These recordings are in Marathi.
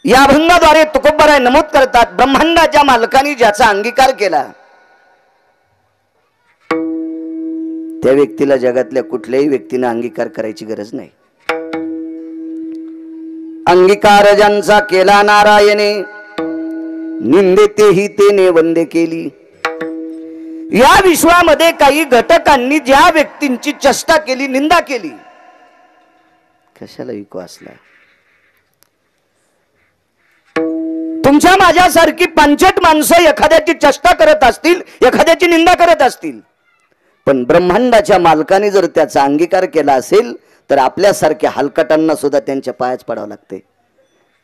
या अभंगाद्वारे तुकोबराय नमूद करतात, ब्रह्मांडाच्या मालकाने ज्याचा अंगीकार केला त्या व्यक्तीला जगातल्या कुठल्याही व्यक्तीने अंगीकार करायची गरज नाही. अंगीकार ज्यांचा केला नारायणे, निंदेतेही तेने वंदे केली. या विश्वामध्ये काही घटकांनी ज्या व्यक्तींची चेष्टा केली, निंदा केली, कशाला विको असला. तुमच्या माझ्यासारखी पांचट माणसं एखाद्याची चेष्टा करत असतील, एखाद्याची निंदा करत असतील, पण ब्रह्मांडाच्या मालकाने जर त्याचा अंगीकार केला असेल तर आपल्यासारख्या हलकटांना सुद्धा त्यांच्या पायाच पडावं लागते.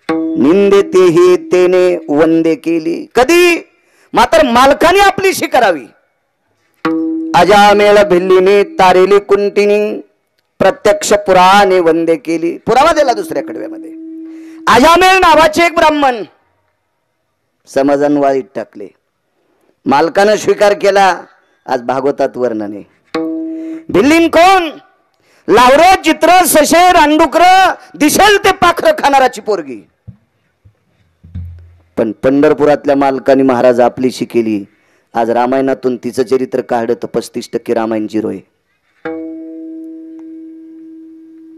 निंदेतेही तेने वंदे केली. कधी? मात्र मालकाने आपलीशी करावी. अजामेळ भिल्लीने तारेली कुंटिनी, प्रत्यक्ष पुराणे वंदे केली. पुरावा दिला दुसऱ्या कडव्यामध्ये. अजामेळ नावाचे एक ब्राह्मण समाजान वाळीत टाकले, मालकानं स्वीकार केला. आज भागवतात वर्णन आहे. भिल्लीन कोण? लावरो चित्र सशे रांडुकर दिसेल ते पाखर खाणाराची पोरगी. पण पंढरपुरातल्या मालकाने महाराज आपलीशी केली. आज रामायणातून तिचं चरित्र काढलं तर 35% रामायण 0 आहे.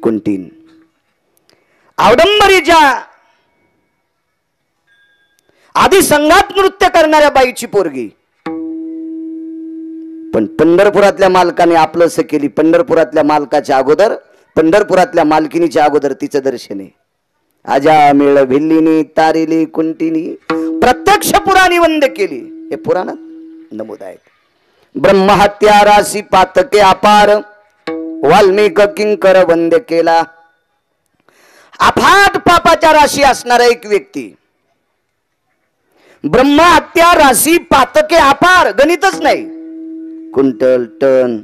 कुंटीन आवडंबरीच्या आधी संघात नृत्य करणाऱ्या बाईची पोरगी. पण पंढरपुरातल्या मालकाने आपलंस केली. पंढरपुरातल्या मालकाच्या अगोदर, पंढरपुरातल्या मालकिनीच्या अगोदर तिचं दर्शन आहे. अजामेळ भिल्लीनी तारिली कुंटिनी, प्रत्यक्ष पुराणी वंदे केली. हे पुराणात नमूद आहेत. ब्रह्महत्या राशी पातके अपार, वाल्मिक किंकर वंदे केला. अफाट पापाच्या राशी असणारा एक व्यक्ती, ब्रह्महत्या राशी पातके अपार, गणितच नाही. कुंटल टन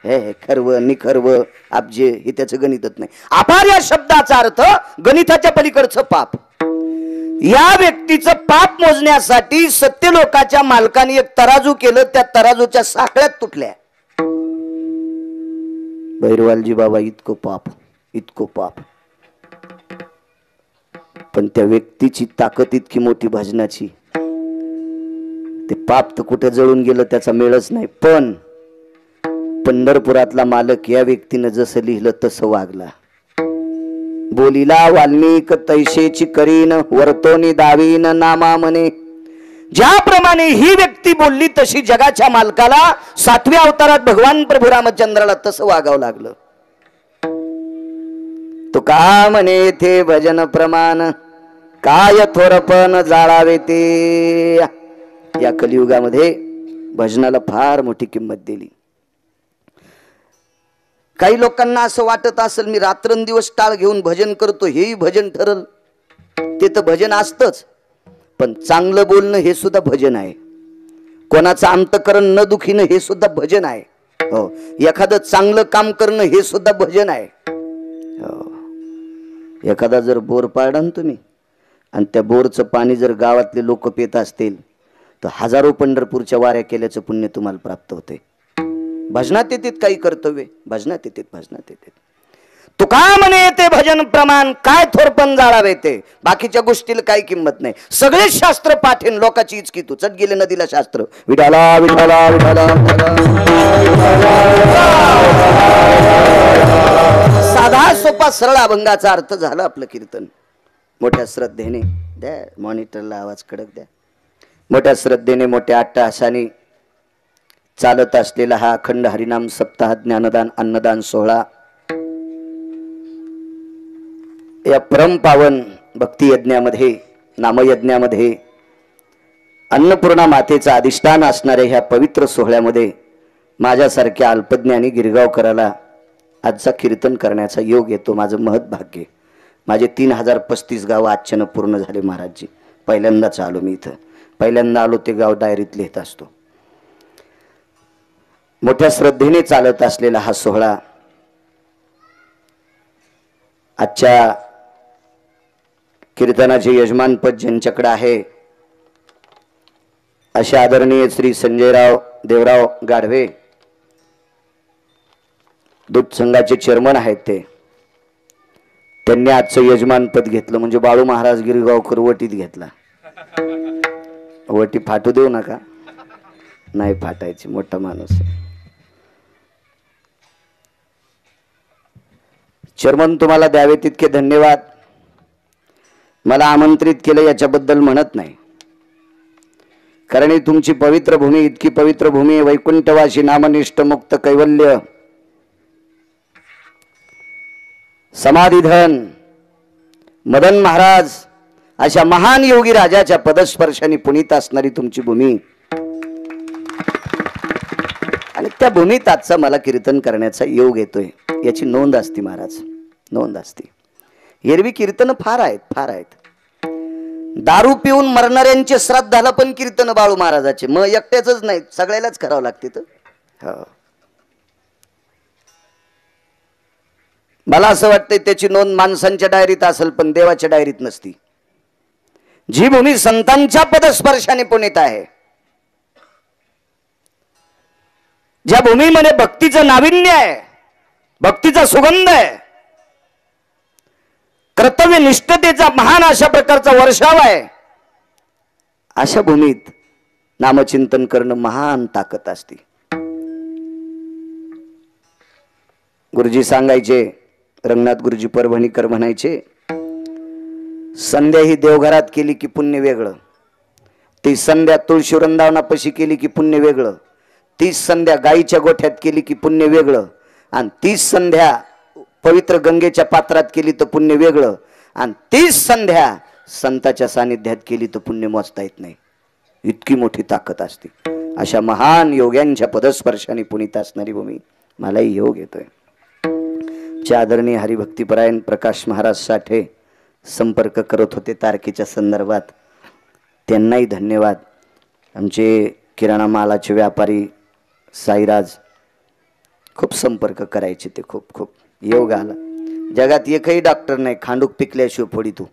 हे खर्व निखर्व अब्जे हे त्याचं गणितच नाही. अपार या शब्दाचा अर्थ गणिताच्या पलीकडचं पाप. या व्यक्तीचं पाप मोजण्यासाठी सत्यलोकाच्या मालकाने एक तराजू केलं. त्या तराजूच्या साखळ्यात तुटल्या. भैरवालजी बाबा इतकं पाप, इतकं पाप. पण त्या व्यक्तीची ताकद इतकी मोठी भजनाची, ते पाप तर कुठे जळून गेलं त्याचा मेळच नाही. पण पंढरपुरातला मालक या व्यक्तीनं जसं लिहिलं तसं वागला. बोलीला वाल्मिक तैशेची करीन, वर्तोनी दावीन नामा म्हणे. ज्याप्रमाणे ही व्यक्ती बोलली तशी जगाच्या मालकाला 7व्या अवतारात भगवान प्रभू रामचंद्राला तसं वागावं लागलं. तो का म्हणे थे भजन प्रमाण, काय थोरपण जाळावे ते. या कलियुगामध्ये भजनाला फार मोठी किंमत दिली. काही लोकांना असं वाटत असेल मी रात्रंदिवस टाळ घेऊन भजन करतो, हेही भजन ठरल. ते तर भजन असतंच, पण चांगलं बोलणं हे सुद्धा भजन आहे. कोणाचं अंतकरण न दुखीनं हे सुद्धा भजन आहे. हो, एखादं चांगलं काम करणं हे सुद्धा भजन आहे. हो, एखादा जर बोर पाडा ना तुम्ही आणि त्या बोरचं पाणी जर गावातले लोक पित असतील तर हजारो पंढरपूरच्या वाऱ्या केल्याचं पुण्य तुम्हाला प्राप्त होते. भजनात येतात काही कर्तव्य, भजनात येतात, भजनात येतात. तुका म्हणे ते भजन प्रमाण, काय थोरपण जाळावे ते. बाकीच्या गोष्टीला काही किंमत नाही. सगळे शास्त्र पाठेन लोकाची इचकी तू चट गेले नदीला शास्त्र. विठाला विठाला विठाला. साधा सोपा सरळ अभंगाचा अर्थ झाला आपलं कीर्तन. मोठ्या श्रद्धेने द्या, मॉनिटरला आवाज कडक द्या. मोठ्या श्रद्धेने मोठ्या अट्टहासाने चालत असलेला हा अखंड हरिनाम सप्ताह ज्ञानदान अन्नदान सोहळा या परम पावन भक्ती यज्ञामध्ये, नामयज्ञामध्ये, अन्नपूर्णा मातेचा अधिष्ठान असणाऱ्या ह्या पवित्र सोहळ्यामध्ये माझ्यासारख्या अल्पज्ञानी गिरगावकराला आजचा कीर्तन करण्याचा योग येतो. माझं महत् भाग्य. माझे 3035 गाव आजच्यानं पूर्ण झाले महाराजजी. पहिल्यांदाच आलो मी इथं. पहिल्यांदा आलो ते गाव डायरीत लिहित असतो. मोठ्या श्रद्धेने चालत असलेला हा सोहळा आजच्या कीर्तनाचे यजमानपद ज्यांच्याकडे आहे असे आदरणीय श्री संजयराव देवराव गाढवे, दूध संघाचे चेअरमन आहेत. ते त्यांनी आजचं यजमानपद घेतलं म्हणजे बाळू महाराज गिरगावकर वटीत घेतला. वटी फाटू देऊ नका, नाही फाटायची, मोठा माणूस आहे. चेअरमन तुम्हाला द्यावे तितके धन्यवाद. मला आमंत्रित केलं याच्याबद्दल म्हणत नाही, कारण ही तुमची पवित्र भूमी, इतकी पवित्र भूमी, वैकुंठवासी नामनिष्ठ मुक्त कैवल्य समाधिधन मदन महाराज अशा महान योगी राजाच्या पदस्पर्शाने पुनीत असणारी तुमची भूमी, आणि त्या भूमीत आजचा मला कीर्तन करण्याचा योग येतोय याची नोंद असते महाराज, नोंद असते. एरवी कीर्तन फार आहेत, फार आहेत. दारू पिऊन मरणाऱ्यांचे श्राद्धाला पण कीर्तन बाळू महाराजाचे, मग एकट्याच नाही, सगळ्यालाच करावं लागते. तर मला असं वाटतंय त्याची नोंद माणसांच्या डायरीत असेल पण देवाच्या डायरीत नसती. जी भूमी संतांच्या पदस्पर्शाने पुनीत आहे, ज्या भूमीमध्ये भक्तीचं नाविन्य आहे, भक्तीचा सुगंध आहे, कर्तव्य निष्ठतेचा महान अशा प्रकारचा वर्षाव आहे, अशा भूमीत नामचिंतन करणं महान ताकद असते. गुरुजी सांगायचे, रंगनाथ गुरुजी परभणीकर म्हणायचे, संध्या ही देवघरात केली की पुण्य वेगळं, ती संध्या तुळशी वृंदावनापाशी केली की पुण्य वेगळं, तीच संध्या गाईच्या गोठ्यात केली की पुण्य वेगळं, आणि तीच संध्या पवित्र गंगेच्या पात्रात केली तर पुण्य वेगळं, आणि तीच संध्या संताच्या सानिध्यात केली तर पुण्य मोजता येत नाही. इतकी मोठी ताकद असते. अशा महान योग्यांच्या पदस्पर्शाने पुनीत असणारी भूमी मलाही योग येतोय. आदरणीय हरिभक्तीपरायण प्रकाश महाराज साठे संपर्क करत होते तारखेच्या संदर्भात, त्यांनाही धन्यवाद. आमचे किराणा मालाचे व्यापारी साईराज खूप संपर्क करायचे, ते खूप खूप योग आला. जगात एकही डॉक्टर नाही खांडूक पिकल्याशिवाय फोडितो.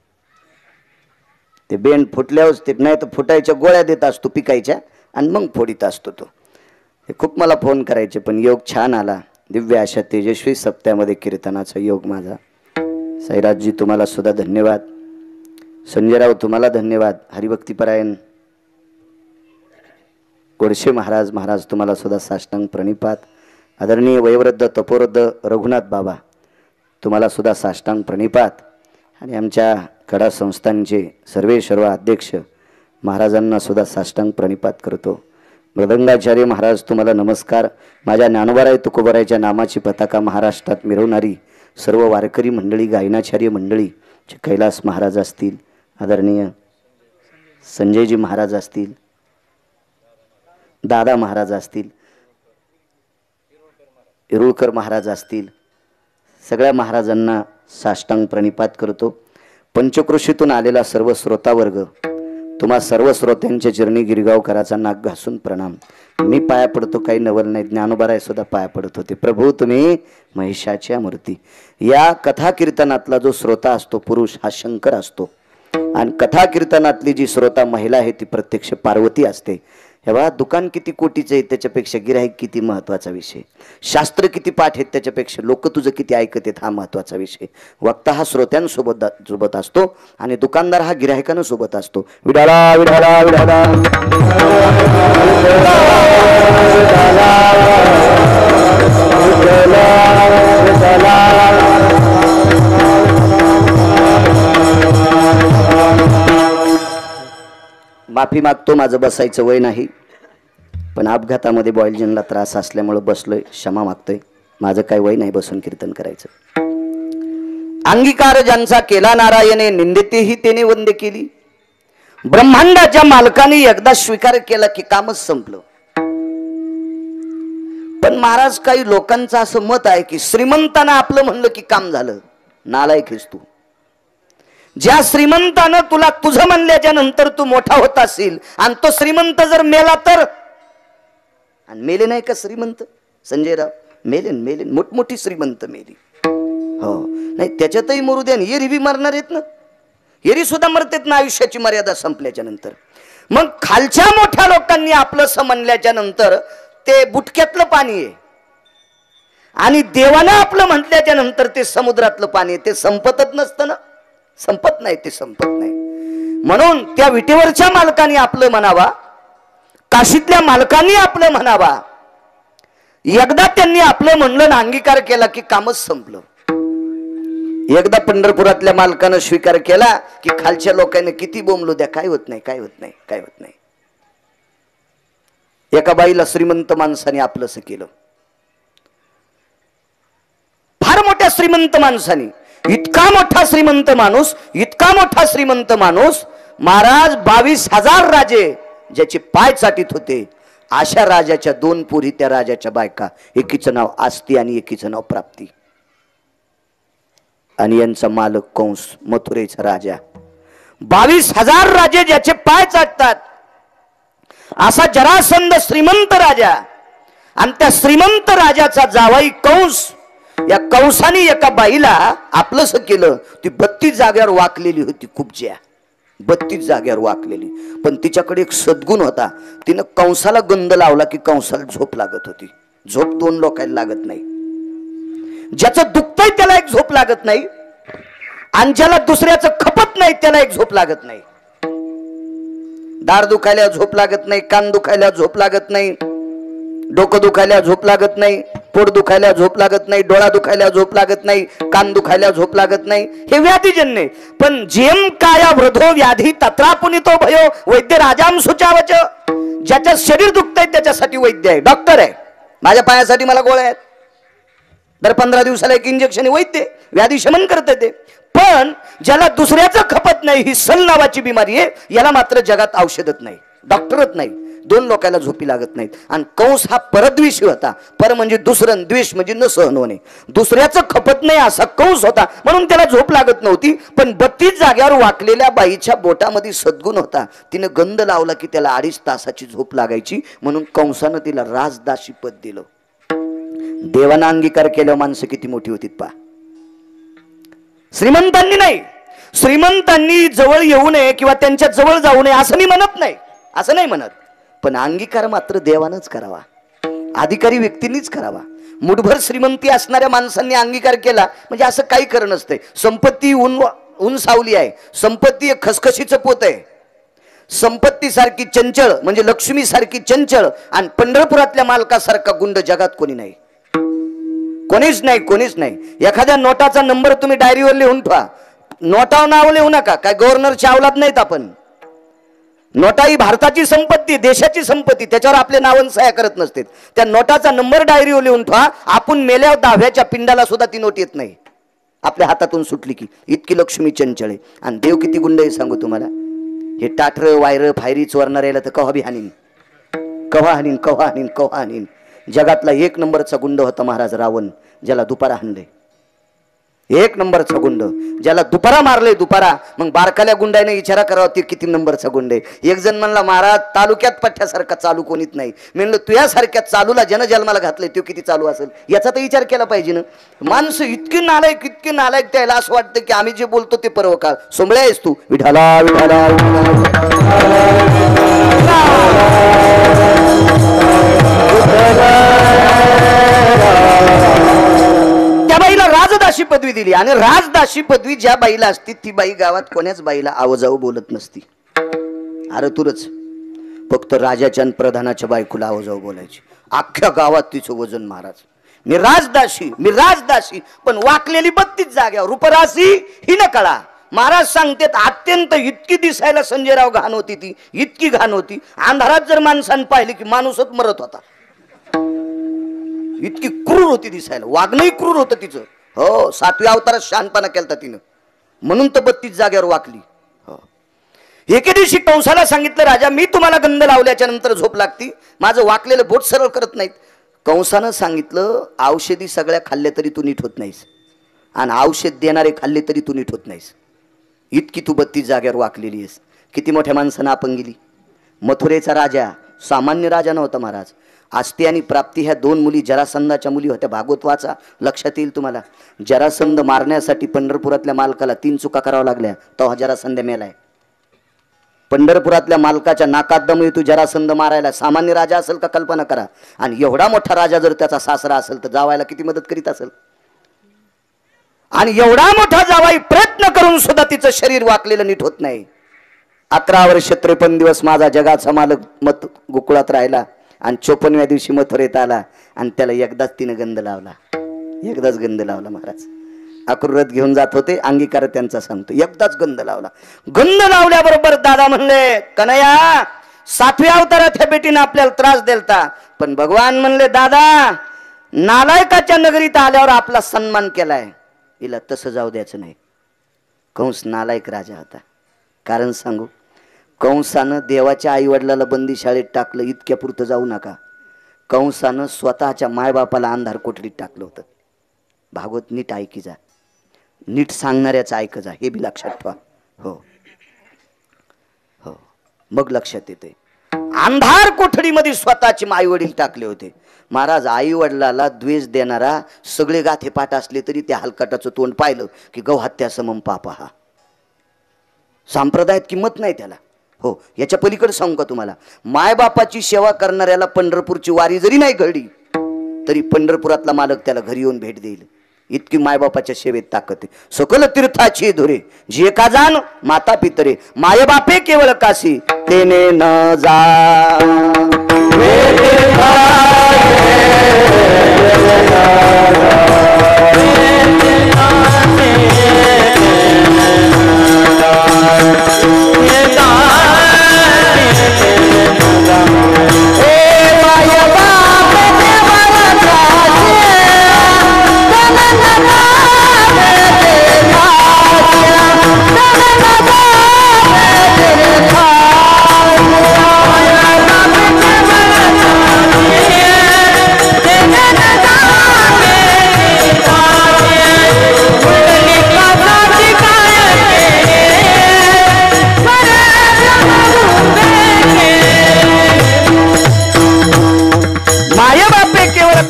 ते बेंड फुटल्यावर ते नाही तर फुटायच्या गोळ्या देत असतो पिकायच्या आणि मग फोडीत असतो तो. ते खूप मला फोन करायचे, पण योग छान आला. दिव्य अशा तेजस्वी सप्त्यामध्ये कीर्तनाचा योग माझा. साईराजजी तुम्हाला सुद्धा धन्यवाद. संजयराव तुम्हाला धन्यवाद. हरिभक्तीपरायण गोडशे महाराज तुम्हाला सुद्धा साष्टांग प्रणिपात. आदरणीय वयोवृद्ध तपोवृद्ध रघुनाथ बाबा तुम्हाला सुद्धा साष्टांग प्रणिपात. आणि आमच्या कडा संस्थांचे सर्व अध्यक्ष महाराजांना सुद्धा साष्टांग प्रणिपात करतो. मृदंगाचार्य महाराज तुम्हाला नमस्कार. माझ्या ज्ञानोबाराय तुकोबारायच्या नामाची पताका महाराष्ट्रात मिरवणारी सर्व वारकरी मंडळी, गायनाचार्य मंडळी, जे कैलास महाराज असतील, आदरणीय संजयजी महाराज असतील, दादा महाराज असतील, इरुळकर महाराज असतील, सगळ्या महाराजांना साष्टांग प्रणिपात करतो. पंचक्रोशीतून आलेला सर्व श्रोतावर्ग, तुम्हा सर्व श्रोत्यांच्या चरणी गिरगावकराचा नाक घासून प्रणाम. मी पाया पडतो, काही नवल नाही. ज्ञानोबाराय सुद्धा पाया पडत होते. प्रभू तुम्ही महिषाच्या मूर्ती. या कथा कीर्तनातला जो श्रोता असतो पुरुष हा शंकर असतो, आणि कथा कीर्तनातली जी श्रोता महिला आहे ती प्रत्यक्ष पार्वती असते. हेवा दुकान किती कोटीचं आहे त्याच्यापेक्षा गिराहिक किती महत्वाचा विषय, शास्त्र किती पाठ आहेत त्याच्यापेक्षा लोक तुझं किती ऐकत आहेत हा महत्वाचा विषय. वक्ता हा श्रोत्यांसोबत असतो आणि दुकानदार हा गिराहिकांना सोबत असतो. विडाला विडाला विडाला माफी मागतो, माझं बसायचं वय नाही, पण अपघातामध्ये बॉयलजनला त्रास असल्यामुळे बसलोय, क्षमा मागतोय. माझं काय वय नाही बसून कीर्तन करायचं. अंगीकार ज्यांचा केला नारायणे, निंदितेही त्याने वंदे केली. ब्रह्मांडाच्या मालकाने एकदा स्वीकार केला की कामच संपलं. पण महाराज काही लोकांचं असं मत आहे की श्रीमंतानं आपलं म्हणलं की काम झालं. नालायक आहेस तू. ज्या श्रीमंतानं तुला तुझं म्हणल्याच्या नंतर तू मोठा होत असेल आणि तो श्रीमंत जर मेला तर, आणि मेले नाही का श्रीमंत संजयराव, मेले मोठमोठी श्रीमंत मेली. हो नाही त्याच्यातही मरू द्या. एरी बी मरणार आहेत ना, एरी सुद्धा मरतेत ना आयुष्याची मर्यादा संपल्याच्या नंतर. मग खालच्या मोठ्या लोकांनी आपलं म्हणल्याच्या नंतर ते बुटक्यातलं पाणी आहे आणि देवानं आपलं म्हटल्याच्या नंतर ते समुद्रातलं पाणी ते संपतच नसतं ना, संपत नाही, ते संपत नाही. म्हणून त्या विटेवरच्या मालकाने आपलं म्हणावा, काशीतल्या मालकांनी आपलं म्हणावा. एकदा त्यांनी आपलं म्हणलं ना अंगीकार केला की कामच संपलं. एकदा पंढरपुरातल्या मालकानं स्वीकार केला की खालच्या लोकांनी किती बोंबलो द्या, काय होत नाही, काय होत नाही, काय होत नाही. एका बाईला श्रीमंत माणसाने आपलंसं केलं, फार मोठ्या श्रीमंत माणसाने. इतका मोठा श्रीमंत माणूस, इतका मोठा श्रीमंत माणूस, महाराज 22,000 राजे ज्याचे पाय चाटीत होते, अशा राजाच्या 2 पोरी त्या राजाच्या बायका. एकीचं नाव आस्ती आणि एकीचं नाव प्राप्ती. आणि यांचा मालक कंस, मथुरेचा राजा. 22,000 राजे ज्याचे पाय चाटतात, असा जरासंध श्रीमंत राजा. आणि त्या श्रीमंत राजाचा जावाई कंस. या कंसाने एका बाईला आपलंसं केलं. ती 32 जागेवर वाकलेली होती, खूप ज्या 32 जागेवर वाकलेली. पण तिच्याकडे एक सद्गुण होता. तिनं कंसाला गंध लावला की कंसाला झोप लागत होती. झोप 2 लोकांना लागत नाही. ज्याचं दुखतंय त्याला एक झोप लागत नाही, आणि ज्याला दुसऱ्याचं खपत नाही त्याला एक झोप लागत नाही. दाढ दुखायला झोप लागत नाही, कान दुखायला झोप लागत नाही, डोकं दुखायला झोप लागत नाही, पोट दुखायला झोप लागत नाही, डोळा दुखायला झोप लागत नाही, कान दुखायला झोप लागत नाही. हे व्याधीजन्य. पण जेम काया वृधो व्याधी तत्रा पुनितो भयो वैद्य राजाम सुचावच. ज्याचं शरीर दुखतंय त्याच्यासाठी वैद्य आहे, डॉक्टर आहे. माझ्या पायासाठी मला गोळ्या आहेत, दर 15 दिवसाला एक इंजेक्शन वैद्य व्याधी शमन करते ते. पण ज्याला दुसऱ्याचं खपत नाही, ही सल नावाची बिमारी आहे, याला मात्र जगात औषधच नाही, डॉक्टरच नाही. 2 लोकांना झोपी लागत नाहीत. आणि कंस हा परद्वेषी होता. पर म्हणजे दुसरं, द्वेष म्हणजे न सहन होणे. दुसऱ्याचं खपत नाही असा कंस होता, म्हणून त्याला झोप लागत नव्हती. पण 32 जाग्यावर वाकलेल्या बाईच्या बोटामध्ये सद्गुण होता. तिनं गंध लावला की त्याला 2.5 तासाची झोप लागायची. म्हणून कंसानं तिला राजदासी पद दिलं. देवाना अंगीकार केल्यावर माणसं किती मोठी होती पहा. श्रीमंतांनी नाही, श्रीमंतांनी जवळ येऊ नये किंवा त्यांच्या जवळ जाऊ नये असं मी म्हणत नाही, असं नाही म्हणत. पण अंगीकार मात्र देवानच करावा, अधिकारी व्यक्तींनीच करावा. मुठभर श्रीमंती असणाऱ्या माणसांनी अंगीकार केला म्हणजे असं काही खरं नसतंय. संपत्ती ऊन सावली आहे, संपत्ती एक खसखशीचं पोत आहे. संपत्ती सारखी चंचळ म्हणजे लक्ष्मी सारखी चंचळ आणि पंढरपुरातल्या मालकासारखा गुंड जगात कोणी नाही, कोणीच नाही, कोणीच नाही. एखाद्या नोटाचा नंबर तुम्ही डायरीवर लिहून ठेवा, नोटावर नाव लिहू नका. काय गव्हर्नरच्या अवलाद नाहीत आपण. नोटा ही भारताची संपत्ती, देशाची संपत्ती, त्याच्यावर आपले नाव सह्या करत नसते. त्या नोटाचा नंबर डायरीवर लिहून ठेवा. आपण मेल्यावर 10व्याच्या पिंडाला सुद्धा ती नोट येत नाही, आपल्या हातातून सुटली की. इतकी लक्ष्मी चंचळे. आणि देव किती गुंड आहे सांगू तुम्हाला. हे टाटर वायर फायरी चोरणार याला तर कव्हा बी हानीन, कव्हा हानीन, कव्हा हानीन, कव्हा हानीन. जगातला 1 नंबरचा गुंड होता महाराज रावण, ज्याला दुपारा हाणले. 1 नंबरचा गुंड, ज्याला दुपारा मारले, दुपारा. मग बारकाल्या गुंडाने विचारा करावा ते किती नंबरचा गुंड आहे. एक जण म्हणला महाराज तालुक्यात पठ्ठ्यासारखा चालू कोणीच नाही. म्हणलं तुझ्यासारख्या चालूला जनजन्माला घातलंय तो किती चालू असेल याचा तर विचार केला पाहिजे ना. माणसं इतकी नालायक, इतकी नालायक, त्याला असं वाटतं की आम्ही जे बोलतो ते पर्व काळ. सोंबळ्या आहेस तू, विठाला विठाला. त्या बाईला राजदासी पदवी दिली. आणि राजदासी पदवी ज्या बाईला असती ती बाई गावात कोण्याच बाईला आवाजाऊ बोलत नसती. अरे तुरच फक्त राजाच्या आणि प्रधानाच्या बायकोला आवाजाऊ बोलायची. अख्ख्या गावात तिचं वजन महाराज. मी राजदासी, मी राजदासी. पण वाकलेली 32 जाग्यावर रूपरासी ही न कळा. महाराज सांगतात अत्यंत इतकी दिसायला संजयराव घाण होती ती, इतकी घाण होती. अंधारात जर माणसानं पाहिली की माणूसच मरत होता. इतकी क्रूर होती दिसायला, वागणंही क्रूर होतं तिचं. हो, 7व्या अवतारात शहाणपणा केलता तिनं, म्हणून तर 32 जागेवर वाकली. हो. एके दिवशी कंसाला सांगितलं राजा मी तुम्हाला गंध लावल्याच्या नंतर झोप लागती, माझं वाकलेलं बोट सरळ करत नाहीत. कंसानं सांगितलं औषधी सगळ्या खाल्ल्या तरी तू नीट होत नाहीस, आणि औषध देणारे खाल्ले तरी तू नीट होत नाहीस. इतकी तू 32 जागेवर वाकलेली आहेस. किती मोठ्या माणसानं आपण गेली. मथुरेचा राजा सामान्य राजा नव्हता महाराज. आस्ती आणि प्राप्ती ह्या 2 मुली जरासंधाच्या मुली होत्या. भागवत वाचा, लक्षात येईल तुम्हाला. जरासंध मारण्यासाठी पंढरपुरातल्या मालकाला 3 चुका कराव्या लागल्या, तो जरासंध मेलाय. पंढरपुरातल्या मालकाच्या नाकात दम येतो जरासंध मारायला. सामान्य राजा असेल का कल्पना करा. आणि एवढा मोठा राजा जर त्याचा सासरा असेल तर जावायला किती मदत करीत असेल. आणि एवढा मोठा जावाई प्रयत्न करून सुद्धा तिचं शरीर वाकलेलं नीट होत नाही. 11 वर्ष 53 दिवस माझा जगाचा मालक मत गोकुळात राहिला आणि 54व्या दिवशी मथुरेत आला आणि त्याला एकदाच तिने गंध लावला. एकदाच गंध लावला महाराज. अक्रूरत घेऊन जात होते, अंगीकार त्यांचा सांगतो. एकदाच गंध लावला. गंध लावल्याबरोबर दादा म्हणले, कन्हैया 7व्या अवतारात ह्या बेटीने आपल्याला त्रास दिलता, पण भगवान म्हणले दादा नालायकाच्या नगरीत आल्यावर आपला सन्मान केलाय, हिला तसं जाऊ द्यायचं नाही. कंस नालायक राजा होता. कारण सांगू, कंसानं देवाच्या आई वडिलाला बंदी शाळेत टाकलं, इतक्या पुरतं जाऊ नका. कंसानं स्वतःच्या मायबापाला अंधार कोठडीत टाकलं होतं. भागवत नीट ऐकी जा, नीट सांगणाऱ्याच ऐक जा, हे बी लक्षात ठेवा. हो हो, मग लक्षात येते. अंधार कोठडीमध्ये स्वतःचे आई वडील टाकले होते. महाराज, आई वडिलाला द्वेष देणारा सगळे गाथे पाठ असले तरी त्या हलकटाचं तोंड पाहिलं की गौहत्या समम पाप. हा संप्रदायात किंमत नाही त्याला. हो, याच्या पलीकडे सांगू का तुम्हाला, मायबापाची सेवा करणाऱ्याला पंढरपूरची वारी जरी नाही घडली तरी पंढरपुरातला मालक त्याला घरी येऊन भेट देईल. इतकी मायबापाच्या सेवेत ताकद आहे. सकल तीर्थाची धुरे जे का जाण माता पितरे, मायबापे केवळ काशी तेने न जा.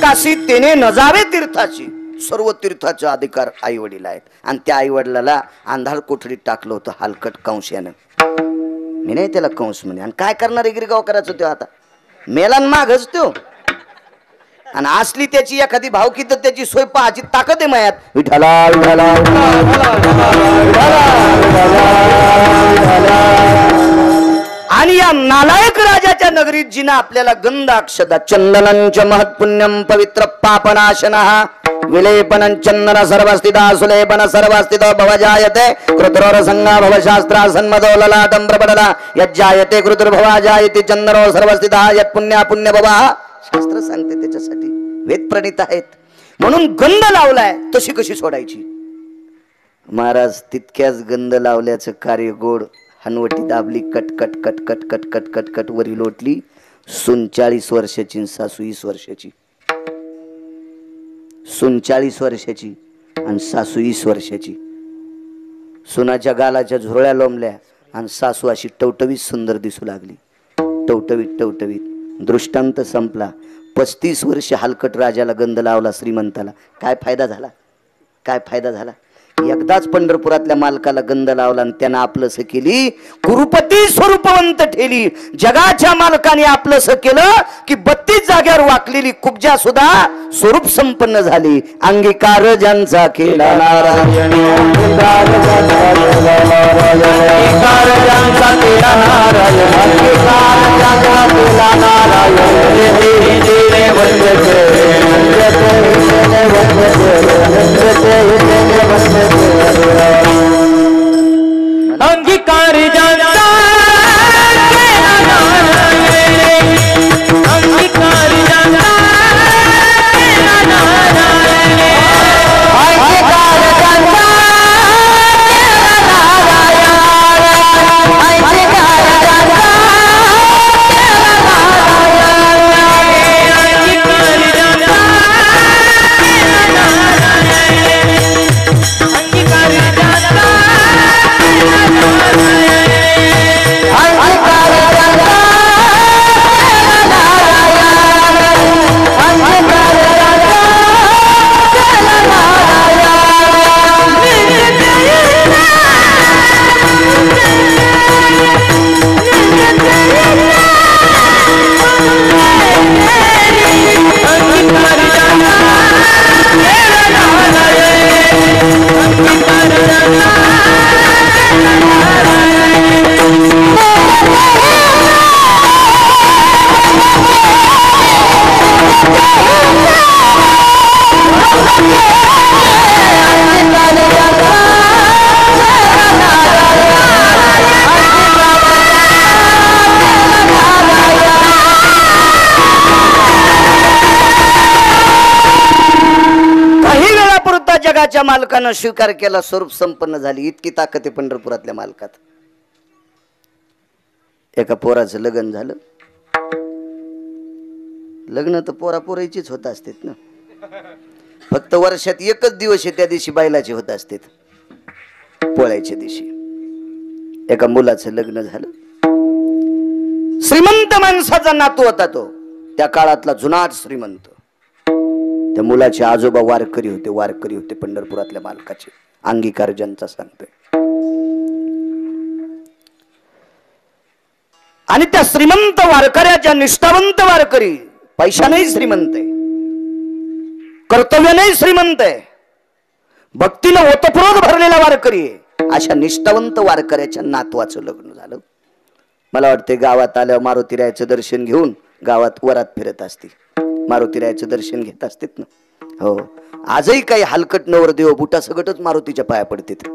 काशी तेने न जावे तीर्थाची. सर्व तीर्थाचे अधिकार आई वडील आहेत आणि त्या आई वडिलाला अंधार कोठडीत टाकलं होतं हलकट कंसानं. मी नाही त्याला कंस म्हणे. आणि काय करणार गिरगाव करायचं तो आता मेलान मागच तो. आणि असली त्याची एखादी भावकी तर त्याची सोय पाहायची ताकद आहे मायात. विठला विठला आणि या नालायक राजाच्या नगरीत जिना आपल्याला गंध अक्षदा चंदनंच महत्पुण्यम पवित्र पापनाशनः विलेपनं चंदन सर्वस्थिता सुलेपन सर्वस्थितो भवजायते कृत्रोर संगा भवशास्त्रा सन्मदो ललाटं प्रबडला यज्जायते कृतुर्भवाजायते चंदनो सर्वस्थिता यत्पुण्या पुण्य भवा. शास्त्र सांगते त्याच्यासाठी, वेद प्रणीत आहेत. म्हणून गंध लावलाय, तशी कशी सोडायची. महाराज तितक्याच गंध लावल्याचं कार्य गोड. हनवटी दाबली, कट कट कट कट कट कट कट कट वरी लोटली. सून 40 वर्षाची, सासू 20 वर्षाची. सून 40 वर्षाची आणि सासू 20 वर्षाची. सुनाच्या गालाच्या झुरळ्या लोंबल्या आणि सासू अशी टवटवीत सुंदर दिसू लागली. टवटवीत टवटवीत. दृष्टांत संपला. 35 वर्ष हलकट राजाला गंध लावला, श्रीमंताला. काय फायदा झाला, काय फायदा झाला. एकदाच पंढरपुरातल्या मालकाला गंध लावला आणि त्यानं आपलंस केली. कुरुपती स्वरूपवंत ठेली. जगाच्या मालकाने आपलंस केलं की 32 जाग्यावर वाकलेली कुब्जा सुद्धा स्वरूप संपन्न झाली. अंगीकार ज्यांचा केला नारायण, अंगीकार ज्यांचा केला नारायण, अंगीकार ज्यांचा केला नारायण. अंगीकार ज्यांचा केला नारायण, अंगीकार ज्यांचा केला नारायण, अंगीकार ज्यांचा केला नारायण, अंगीकार ज्यांचा केला नारायण, अंगीकार ज्यांचा केला नारायण, अंगीकार ज्यांचा त्या मालकानं स्वीकार केला, स्वरूप संपन्न झाली. इतकी ताकद आहे पंढरपुरातल्या मालकात. एका पोराचं लग्न झालं. लग्न तर पोरापोराचीच होत असतात ना, फक्त वर्षात एकच दिवस आहे, त्या दिवशी बैलाचे होत असतात, पोळ्याच्या दिवशी. एका मुलाचं लग्न झालं. श्रीमंत माणसाचा नातू होता तो, त्या काळातला जुनाट श्रीमंत. त्या मुलाचे आजोबा वारकरी होते पंढरपुरातल्या मालकाचे. अंगीकार ज्यांचा सांगतोय. आणि त्या श्रीमंत वारकऱ्याच्या, निष्ठावंत वारकरी, पैशानेही श्रीमंत आहे, कर्तव्यानेही श्रीमंत आहे, भक्तीनं ओतप्रोत भरलेला वारकरी आहे, अशा निष्ठावंत वारकऱ्याच्या नातवाचं लग्न झालं. मला वाटते गावात आल्यावर मारुतीरायाचं दर्शन घेऊन गावात वरात फिरत असतील, मारुतीरायाचं दर्शन घेत असतात ना. हो, आजही काही हलकट नवरदेव बुटा सगटच मारुतीच्या पाया पडतात,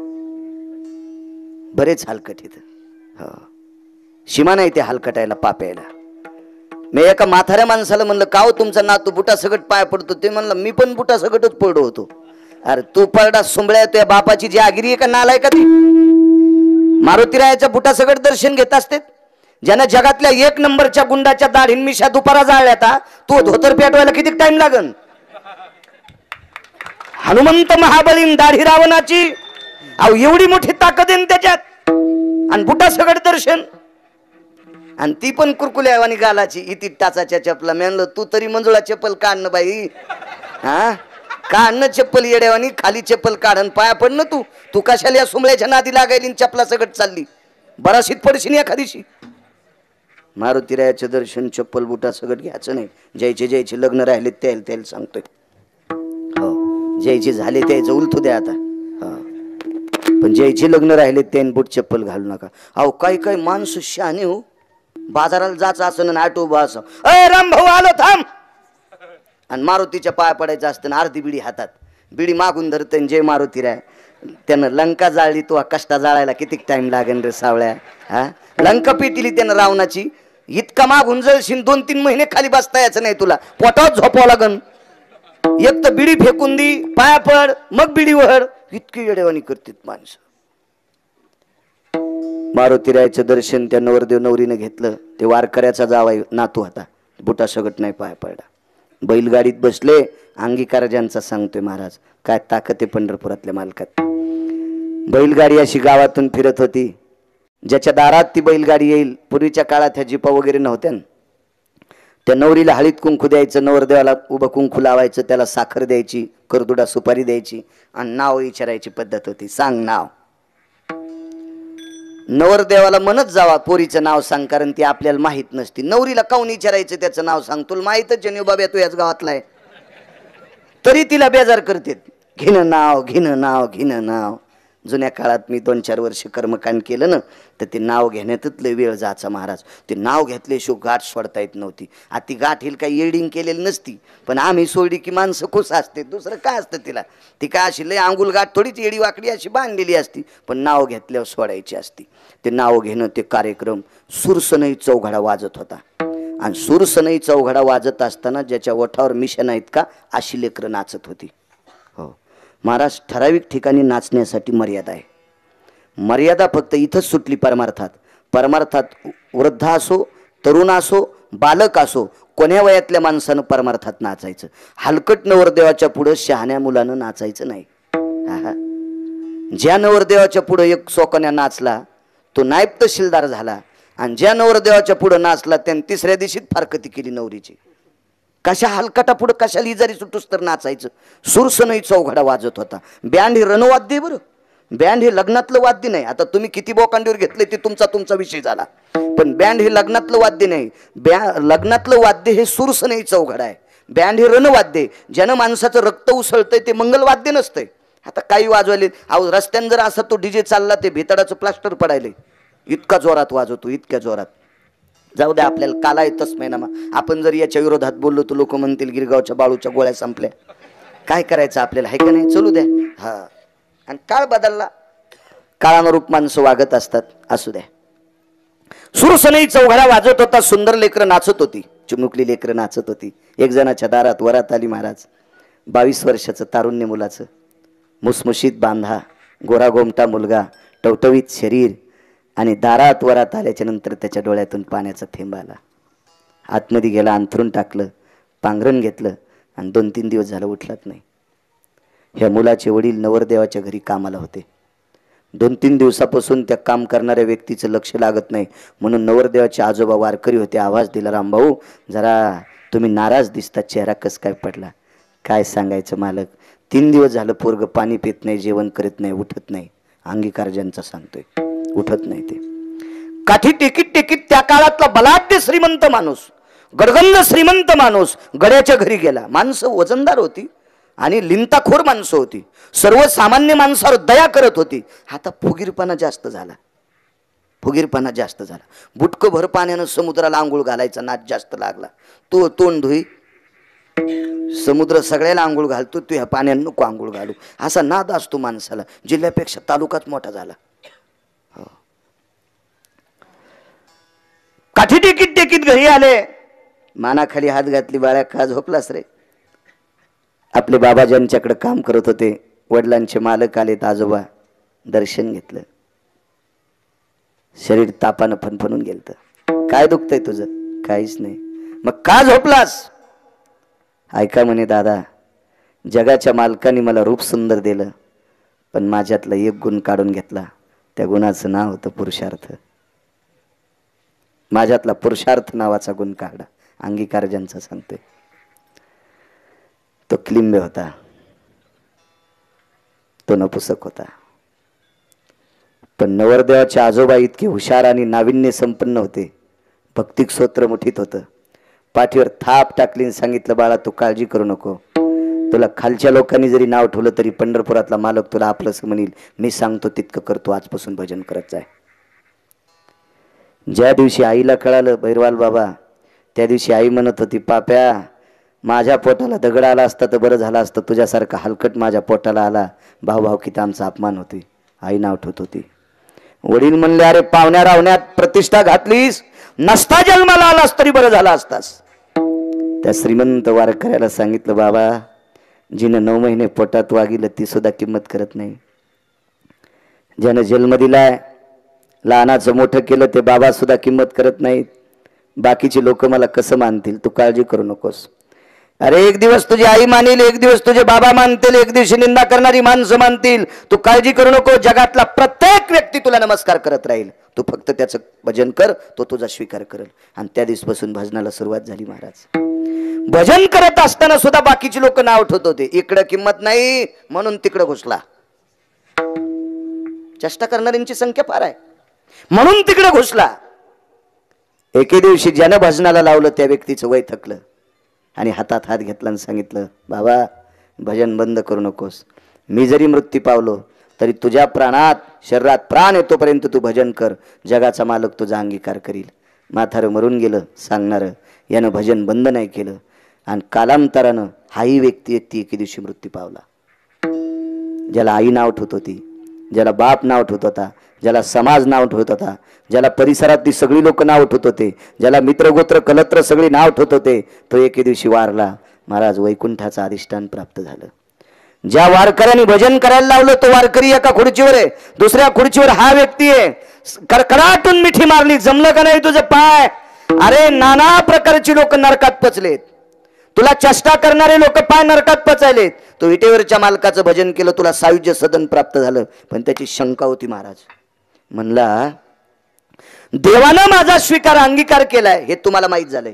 बरेच हलकट इथं. हो, सीमा नाही ते हलकटायला, पाप्याला. मी एका म्हाताऱ्या माणसाला म्हणलं, का हो तुमचा नातू बुटा सगट पाया पडतो? ते म्हणलं, मी पण बुटा सगटच पडलो होतो. अरे तू पडा सुंबळ्या, तुझ्या बापाची जी आगिरी आहे का, नालाय का ती? मारुतीरायाच्या बुटा सगट दर्शन घेत असते. ज्यानं जगातल्या 1 नंबरच्या गुंडाच्या दाढीन मिशा दुपारा जाळल्या, तू धोतर पेटवायला किती टाइम लागन? हनुमंत महाबलीन दाढी रावणाची, अहो एवढी मोठी ताकद आहे त्याच्यात, आणि बुटा सगट दर्शन, आणि ती पण कुरकुल्यावानी गालाची, इति टाचाच्या चपला. म्हणलं तू तरी मंजुळा चप्पल काढणं बाई, हा काढणं चप्पल येड्यावानी, खाली चप्पल काढन, पाया पडणं. तू कशाला या सुंबळ्याच्या नादी लागायली, चपला सगट चालली, बराशीत पडशील एखादीशी. मारुतीरायाचं दर्शन चप्पल बुटा सगट घ्यायचं नाही. ज्याचे लग्न राहिले त्याला सांगतोय. हो, ज्याचे झाले त्याचं उलथू द्या आता. पण ज्याचे लग्न राहिले त्याने बूट चप्पल घालू नका. अहो काही माणसं शहाणे हो, बाजाराला जायचं असं ना, आटो बा असं, अय राम भाऊ आलो थांब, आणि मारुतीच्या पाया पडायचं असतं ना, अर्धी बिडी हातात, बिडी मागून धरते, जय मारुतीराय. त्यानं लंका जाळली, तो कष्टा जाळायला किती टाइम लागेल रे सावळ्या. हा, लंका पिटिली त्यानं रावणाची, इतका मागून जळशील 2-3 महिने खाली बसता यायचं नाही तुला, पोटावर झोपावं लागन. एक तर बिडी फेकून दी, पाया पड, मग बिडी वहड. इतकी येडेवानी करतात माणसं. मारुतीरायाचं दर्शन त्या नवरदेव नवरीनं घेतलं. ते वारकऱ्याचा जावाई नातू होता, बुटा सगट नाही पाया पडला. बैलगाडीत बसले. अंगीकार ज्यांचा सांगतोय महाराज, काय ताकद आहे पंढरपुरातल्या मालकात. बैलगाडी अशी गावातून फिरत होती. ज्याच्या दारात ती बैलगाडी येईल, पूर्वीच्या काळात ह्या जिपा वगैरे नव्हत्या, त्या नवरीला हळीत कुंकू द्यायचं, नवरदेवाला उभं कुंकू लावायचं, त्याला साखर द्यायची, करदुडा सुपारी द्यायची, आणि नाव विचारायची पद्धत होती. सांग नाव. नवरदेवाला म्हणत जावा पोरीचं नाव सांग, कारण ती आपल्याला माहित नसती. नवरीला काऊन विचारायचं त्याचं नाव सांग, तुला माहितच आहे बाबा तू याच गावातला आहे, तरी तिला बेजार करते. घेणं नाव. जुन्या काळात मी 2-4 वर्ष कर्मकांड केलं ना, तर ते नाव घेण्यातच लय वेळ जायचा महाराज. ते नाव घेतल्याशिवाय गाठ सोडता येत नव्हती. आता ती गाठ हिल काही येडिंग केलेली नसती, पण आम्ही सोडली की माणसं खुश असते, दुसरं काय असतं तिला. ती काय अशी लय अंगुल गाठ थोडीच येडी वाकडी अशी बांधलेली असती, पण नाव घेतल्यावर सोडायची असती. ते नाव घेणं, ते कार्यक्रम सुरसनई चौघडा वाजत होता. आणि सुरसनई चौघडा वाजत असताना ज्याच्या ओठावर मिशन आहेत का, अशी लेकरं नाचत होती. हो महाराज, ठराविक ठिकाणी नाचण्यासाठी मर्यादा आहे. मर्यादा फक्त इथंच सुटली परमार्थात. वृद्ध असो, तरुण असो, बालक असो, कोण्या वयातल्या माणसानं परमार्थात नाचायचं. हलकट नवरदेवाच्या पुढं शहाण्या मुलानं नाचायचं नाही. ज्या नवरदेवाच्या पुढं एक सोकण्या नाचला तो नायब तहसीलदार झाला, आणि ज्या नवरदेवाच्या पुढं नाचला त्याने 3ऱ्या दिवशीत फारकती केली नवरीची. कशा हलकटा पुढं कशाला इजारी सुटूस तर नाचायचं. सुरसनई चौघडा वाजत होता. बँड हे रणवाद्य, बरं बँड हे लग्नातलं वाद्य नाही. आता तुम्ही किती बोकांडीवर घेतले ते तुमचा विषय झाला, पण बँड हे लग्नातलं वाद्य नाही. लग्नातलं वाद्य हे सुरसनई चौघडा आहे. बँड हे रणवाद्य, ज्यानं माणसाचं रक्त उसळतंय ते मंगलवाद्य नसतंय. आता काही वाजवायले, अहो रस्त्यानं जर असा तो डीजे चालला, ते भेताडाचं प्लास्टर पडायले, इतका जोरात वाजवतो, इतक्या जोरात. जाऊ द्या, आपल्याला काला येतच नाही ना. आपण जर याच्या विरोधात बोललो तर लोक म्हणतील गिरगावच्या बाळूच्या गोळ्या संपल्या. काय करायचं आपल्याला, आहे का नाही, चलू द्या. हा, आणि काळ बदलला, काळानुरूप माणसं वागत असतात, असू द्या. सुरसनई चौघडा वाजत होता. सुंदर लेकरं नाचत होती, चिमुकली लेकरं नाचत होती. एक जणाच्या दारात वरात आली महाराज. 22 वर्षाचं तारुण्य मुलाचं. मुसमुशीत बांधा, गोरा गोमटा मुलगा, टवटवीत शरीर, आणि दारात वरात आल्याच्या नंतर त्याच्या डोळ्यातून पाण्याचा थेंब आला. आतमध्ये गेला, अंथरून टाकलं, पांघरण घेतलं आणि 2-3 दिवस झालं उठलाच नाही. ह्या मुलाचे वडील नवरदेवाच्या घरी कामाला होते. 2-3 दिवसापासून त्या काम करणाऱ्या व्यक्तीचं लक्ष लागत नाही म्हणून नवरदेवाचे आजोबा वारकरी होते. आवाज दिला, रामभाऊ जरा तुम्ही नाराज दिसता, चेहरा कस काय पडला? काय सांगायचं मालक, 3 दिवस झालं पोरग पाणी पित नाही, जेवण करत नाही, उठत नाही. अंगीकार ज्यांचा सांगतोय, उठत नाही ते. काठी टेकीत टेकीत त्या काळातला बलाढ्य श्रीमंत माणूस, गडगंज श्रीमंत माणूस गड्याच्या घरी गेला. माणसं वजनदार होती आणि लिंताखोर माणसं होती, सर्वसामान्य माणसावर दया करत होती. आता फुगीरपणा जास्त झाला, फुगीरपणा जास्त झाला. बुटकं भर पाण्यानं समुद्राला आंघोळ घालायचा नाद जास्त लागला. तो तोंड धुई, समुद्र सगळ्याला आंघोळ घालतो, तू ह्या पाण्यानं नको आंघोळ घालू, असा नाद असतो माणसाला. जिल्ह्यापेक्षा तालुकाच मोठा झाला. काठी टेकीत टेकीत घरी आले, मानाखाली हात घातली, बाळ्या का झोपलास रे? आपले बाबा ज्यांच्याकडे काम करत होते, वडिलांचे मालक आलेत, आजोबा, दर्शन घेतलं. शरीर तापानं फणफणून गेलत. काय दुखतंय तुझं? काहीच नाही. मग का झोपलास? ऐका म्हणे दादा, जगाच्या मालकाने मला रूप सुंदर दिलं, पण माझ्यातला एक गुण काढून घेतला. त्या गुणाचं नाव होतं पुरुषार्थ. माझ्यातला पुरुषार्थ नावाचा गुण काढला. अंगीकार ज्यांचा सांगतोय तो क्लिंबे होता, तो नपुसक होता. पण नवरदेवाचे आजोबा इतके हुशार आणि नाविन्य संपन्न होते. भक्तिक स्तोत्र मुठीत होतं. पाठीवर थाप टाकली, सांगितलं, बाळा तू काळजी करू नको. तुला खालच्या लोकांनी जरी नाव ठेवलं तरी पंढरपुरातला मालक तुला आपलंच म्हणील. मी सांगतो तितकं करतो, आजपासून भजन करत जाय. ज्या दिवशी आईला कळालं भैरवाल बाबा, त्या दिवशी आई म्हणत होती, पाप्या माझ्या पोटाला दगड आला असता तर बरं झालं असतं, तुझ्यासारखा हलकट माझ्या पोटाला आला, भावभावकीचा आमचा अपमान होती. आई नाव ठेवत होती. वडील म्हणले, अरे पाहुण्या रावण्यात प्रतिष्ठा घातलीस, नसता जन्माला आलास तरी बरं झाला असतास. त्या श्रीमंत वारकऱ्याला सांगितलं, बाबा जिनं 9 महिने पोटात वागिलं ती सुद्धा किंमत करत नाही. ज्यानं जन्म दिलाय, लहानाचं मोठं केलं, ते बाबा सुद्धा किंमत करत नाहीत. बाकीचे लोक मला कसं मानतील? तू काळजी करू नकोस. अरे एक दिवस तुझी आई मानेल, एक दिवस तुझे बाबा मानतील, एक दिवशी निंदा करणारी माणसं मानतील. तू काळजी करू नको. जगातला प्रत्येक व्यक्ती तुला नमस्कार करत राहील. तू फक्त त्याचं भजन कर, तो तुझा स्वीकार करेल. आणि त्या दिवसापासून भजनाला सुरुवात झाली. महाराज भजन करत असताना सुद्धा बाकीचे लोक नाव ठेवत होते. इकडं किंमत नाही म्हणून तिकडं घुसला. चेष्टा करणाऱ्यांची संख्या फार आहे म्हणून तिकडे घुसला. एके दिवशी ज्यानं भजनाला लावलं त्या व्यक्तीचं वय थकलं आणि हातात हात घेतला आणि सांगितलं, बाबा भजन बंद करू नकोस. मी जरी मृत्यू पावलो तरी तुझ्या प्राणात, शरीरात प्राण येतोपर्यंत तू भजन कर. जगाचा मालक तुझा अंगीकार करील. म्हातारं मरून गेलं सांगणारं, यानं भजन बंद नाही केलं आणि कालांतरानं हाही व्यक्ती एके दिवशी मृत्यू पावला. ज्याला आई नाव ठेवत होती, ज्याला बाप नाव ठेवत होता, ज्याला समाज नाव ठेवत होता, ज्याला परिसरातली सगळी लोक नाव ठेवत होते, ज्याला मित्रगोत्र कलत्र सगळी नाव ठेवत होते, तो एके दिवशी वारला. महाराज वैकुंठाचं अधिष्ठान प्राप्त झालं. ज्या वारकऱ्यांनी भजन करायला लावलं तो वारकरी एका खुर्चीवर आहे, दुसऱ्या खुर्चीवर हा व्यक्ती आहे. कडकडाटून मिठी मारली, जमलं का नाही तुझं पाय? अरे नाना प्रकारची लोक नरकात पचलेत. तुला चेष्टा करणारे लोक पाय नरकात पचायलेत. तो विटेवरच्या मालकाचं भजन केलं, तुला सायुज्य सदन प्राप्त झालं. पण त्याची शंका होती. महाराज म्हणला, देवानं माझा स्वीकार अंगीकार केलाय हे तुम्हाला माहित झालंय.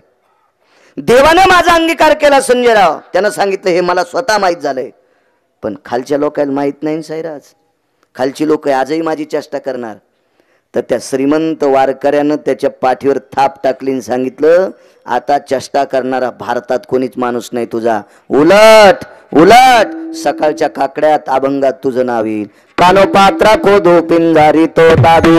देवानं माझा अंगीकार केला संजयराव. त्यानं सांगितलं हे मला स्वतः माहित झालंय, पण खालच्या लोकांना माहित नाही साईराज. खालची लोक आजही माझी चेष्टा करणार. तर त्या श्रीमंत वारकऱ्यानं त्याच्या पाठीवर थाप टाकली आणि सांगितलं, आता चेष्टा करणारा भारतात कोणीच माणूस नाही तुझा. उलट उलट सकाळच्या काकड्यात अभंगात तुझं नाव येईल. कानोपात्रा खोदो पिंजारी तो दादी,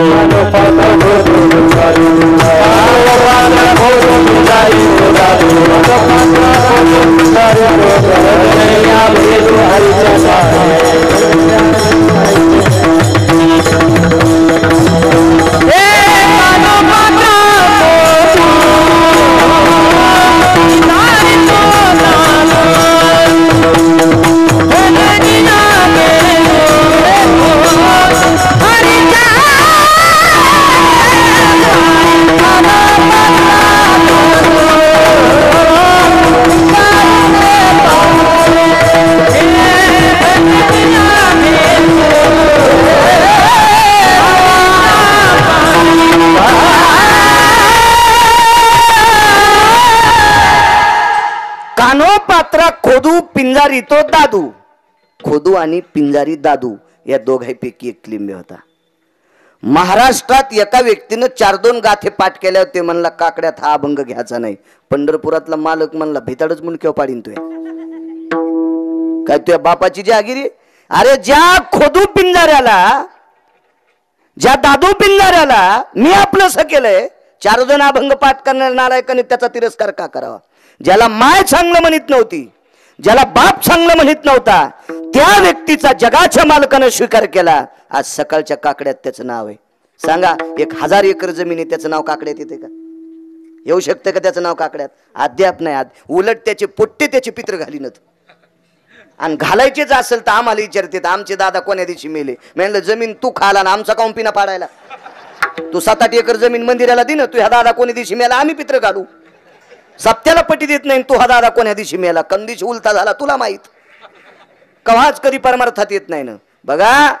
खोदू पिंजारी तो दादू. खोदू आणि पिंजारी दादू या दोघांपैकी एक लिंबे होता. महाराष्ट्रात एका व्यक्तीनं 4-2 गाथे पाठ केल्यावर ते म्हणला काकड्यात हा अभंग घ्यायचा नाही. पंढरपुरातला मालक म्हणला भिताडच मुंडक्याव पाडीन तू. काय तुझ्या बापाची जहागिरी? अरे ज्या खोदू पिंजाऱ्याला, ज्या दादू पिंजाऱ्याला मी आपलंसं केलंय, 4 जण अभंग पाठ करणाऱ्या नालायकाने त्याचा तिरस्कार का करावा? ज्याला माय चांगलं म्हणत नव्हती, ज्याला बाप चांगलं म्हणत नव्हता, त्या व्यक्तीचा जगाच्या मालकानं स्वीकार केला. आज सकाळच्या काकड्यात त्याचं नाव आहे. सांगा 1000 एकर जमीन आहे, त्याचं नाव काकड्यात येते का? येऊ शकतं का त्याचं नाव काकड्यात? अद्याप नाही. उलट त्याचे पोट्टे त्याचे पित्र घालीनत. आणि घालायचेच असेल तर आम्हाला विचारते आमचे दादा कोण्या दिवशी मेले. म्हणलं जमीन तू खाला ना आमचा काऊन पिना पाडायला? तू 7-8 एकर जमीन मंदिराला दे ना. तू ह्या दादा कोण्या दिवशी मेला आम्ही पित्र घालू. सप्त्याला पटी देत नाही. तू हा दादा कोण्या दिवशी मेला, कंदिशी उलटा झाला तुला माहित. कवाच कधी परमार्थात येत नाही ना. बघा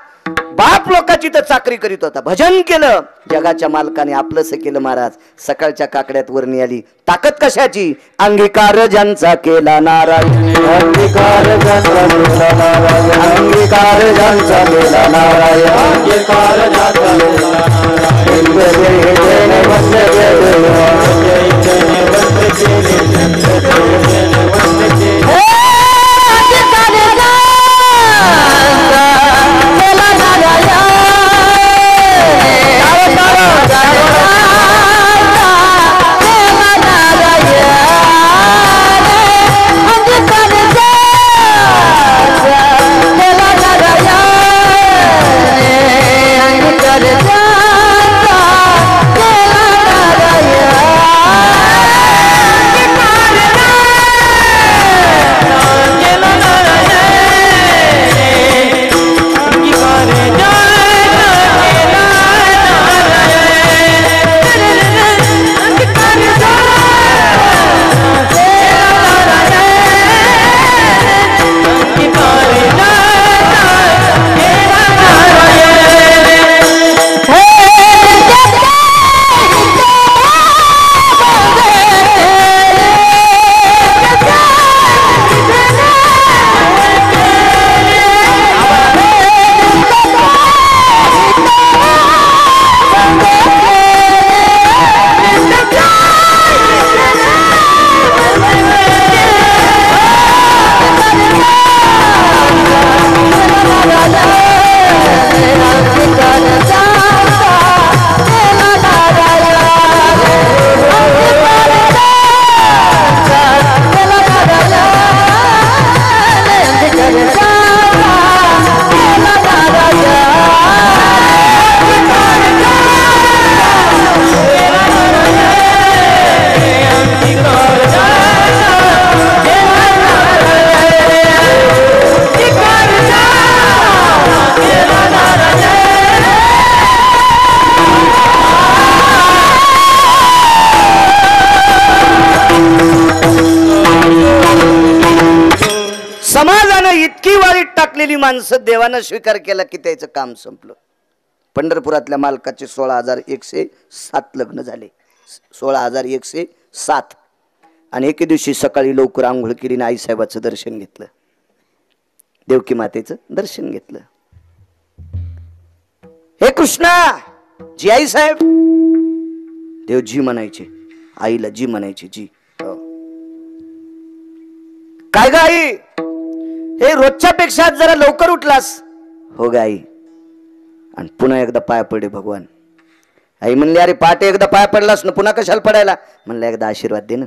बाप लोकांची तर चाकरी करीत होता, भजन केलं, जगाच्या मालकाने आपलंसं केलं. महाराज सकाळच्या काकड्यात वरणी आली. ताकद कशाची? अंगीकार ज्यांचा केला नारायण, अंगीकार ज्यांचा केला नारायण, अंगीकार ज्यांचा केला नारायण, अंगीकार ज्यांचा केला माणसं देवानं स्वीकार केला की त्याचं काम संपलं. पंढरपुरातल्या मालकाचे 16,107 लग्न झाले. 16,107. आणि एके दिवशी सकाळी लवकर आंघोळ केली, आईसाहेबाचं दर्शन घेतलं, देवकी मातेचं दर्शन घेतलं. हे कृष्णा जी आईसाहेब. देव जी म्हणायचे, आईला जी म्हणायचे जी. काय ग आई, हे रोजच्या पेक्षा जरा लवकर उठलास? हो ग आई. आणि पुन्हा एकदा पाया पडे भगवान. आई म्हणली अरे पहाटे एकदा पाया पडलास ना, पुन्हा कशाला पडायला? म्हणलं एकदा आशीर्वाद दे ना.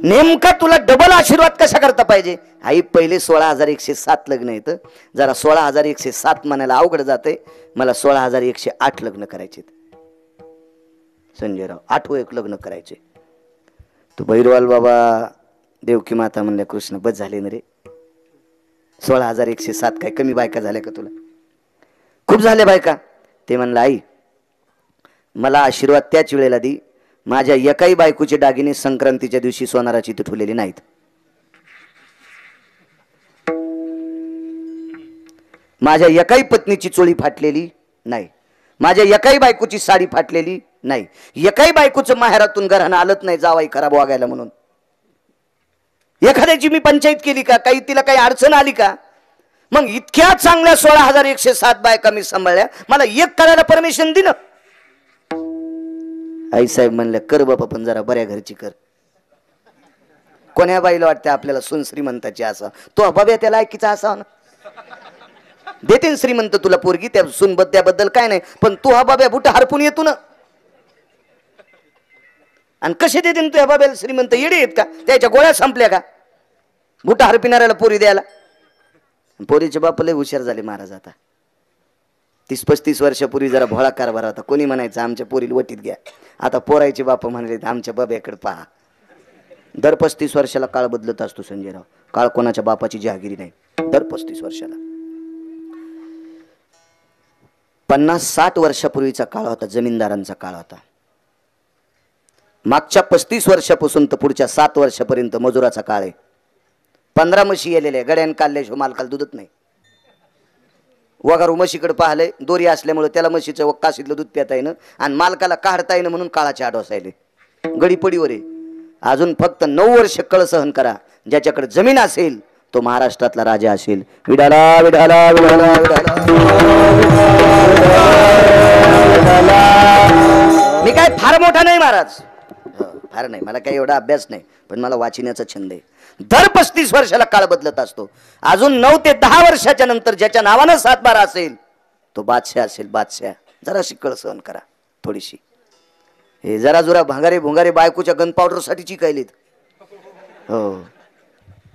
नेमका तुला डबल आशीर्वाद कशा करता पाहिजे? आई पहिले 16,107 लग्न येतं, जरा 16,107 म्हणायला अवघड जाते. मला 16,108 लग्न करायचे. संजयराव 8वं एक लग्न करायचे. तू भैरवाल बाबा देवकी माता म्हणल्या कृष्ण बस झाले ना रे. 16,107 काय कमी बायका झाल्या का तुला? खूप झाल्या बायका. ते म्हणलं आई मला आशीर्वाद त्याच वेळेला दी, माझ्या एकाही बायकोचे दागिने संक्रांतीच्या दिवशी सोनाराची इथे ठेवलेली नाहीत. माझ्या एकाही पत्नीची चोळी फाटलेली नाही, माझ्या एकाही बायकोची साडी फाटलेली नाही, एकाही बायकोचं माहेरातून घरानं आलत नाही जावाई खराब वागायला म्हणून. एखाद्याची मी पंचायत केली का? काही तिला काही अडचण आली का? मग इतक्या चांगल्या 16,107 बायका मी सांभाळल्या, मला एक करायला परमिशन दिलं. आईसाहेब म्हणले कर बाबा, पण जरा बऱ्या घरची कर. कोण्या बाईला वाटतं आपल्याला सून श्रीमंताची असा? तो बाब्या त्या लायकीचा असा ना. देते श्रीमंत तुला पोरगी, त्या सून त्याबद्दल काय नाही, पण तू हा बाब्या बुट हरपून येतो ना. आणि कसे देते तू ह्या बाब्याला श्रीमंत? येडे आहेत का? त्याच्या गोळ्या संपल्या का बुट हरपिणाऱ्याला पोरी द्यायला? पोरीचे बाप लय हुशार झाले महाराज. आता 30-35 वर्षापूर्वी जरा भोळा कारभार होता. कोणी म्हणायचं आमच्या पोरीला वटीत घ्या. आता पोरायचे बाप म्हणाले आमच्या बाब्याकडे पहा. दर 35 वर्षाला काळ बदलत असतो संजयराव. काळ कोणाच्या बापाची जहागिरी नाही. दर 35 वर्षाला. 50-60 वर्षापूर्वीचा काळ होता, जमीनदारांचा काळ होता. मागच्या 35 वर्षापासून तर पुढच्या 7 वर्षापर्यंत मजुराचा काळ आहे. 15 म्हशी येलेल्या गड्यान काढल्याशिवाय मालकाला दूधच नाही. वगारू म्हशीकडे पाहलंय, दोरी असल्यामुळे त्याला म्हशीचं काशीतलं दूध पिता येणं आणि मालकाला काढता येणं म्हणून काळाचे आडोसायले. गडीपडीवर आहे. अजून फक्त 9 वर्ष कळ सहन करा. ज्याच्याकडे जमीन असेल तो महाराष्ट्रातला राजा असेल. विडाला विडाला विडाला विडाला. मी काय फार मोठा नाही महाराज, फार नाही, मला काही एवढा अभ्यास नाही, पण मला वाचण्याचा छंद आहे. दर 35 वर्षाला काळ बदलत असतो. अजून 9 ते 10 वर्षाच्या नंतर ज्याच्या नावानं 7-12 असेल तो बादशाह असेल. बादशाह. जरा शिकळ सहन करा थोडीशी. हे जरा जुरा भांगारे भुंगारे बायकोच्या गन पावडर साठी चिकायलीत. हो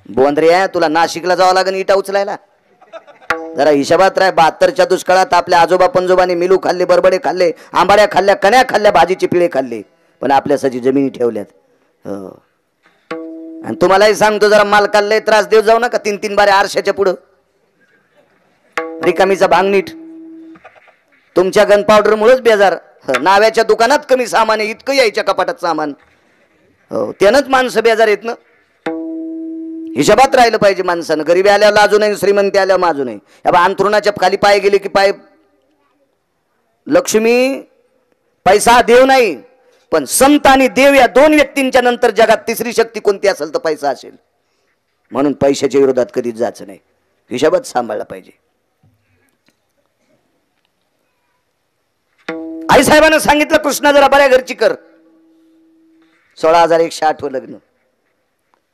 बोंद्रे, तुला नाशिकला जावं लागेल इटा उचलायला. जरा हिशोबात राह. 72च्या दुष्काळात आपल्या आजोबा पंजोबाने मिलू खाल्ले, बरबडे खाल्ले, आंबाड्या खाल्ल्या, कण्या खाल्ल्या, भाजीचे पिळे खाल्ले, पण आपल्यासाठी जमिनी ठेवल्यात. हो. आणि तुम्हालाही सांगतो जरा मालकाला लय त्रास देऊ जाऊ नका. 3-3 बारे आरशाच्या पुढं रिकामीचा भांग नीट. तुमच्या गन पावडर मुळेच बेजार. नाव्याच्या दुकानात कमी सामान आहे, इतकं यायच्या कपाटात सामान. हो त्यानंच माणसं बेजार येत ना. हिशोबात राहिलं पाहिजे माणसानं. गरीबी आल्यावर लाजू नाही, श्रीमंती आल्यावर माजू नाही. अंथरुणाच्या खाली पाय गेले की पाय लक्ष्मी, पैसा देव नाही, पण संत आणि देव या 2 व्यक्तींच्या नंतर जगात तिसरी शक्ती कोणती असेल तर पैसा असेल. म्हणून पैशाच्या विरोधात कधीच जायचं नाही. हिशोबात सांभाळला पाहिजे. आई साहेबांना सांगितलं कृष्णा जरा बऱ्या घरची कर. 16,108 लग्न.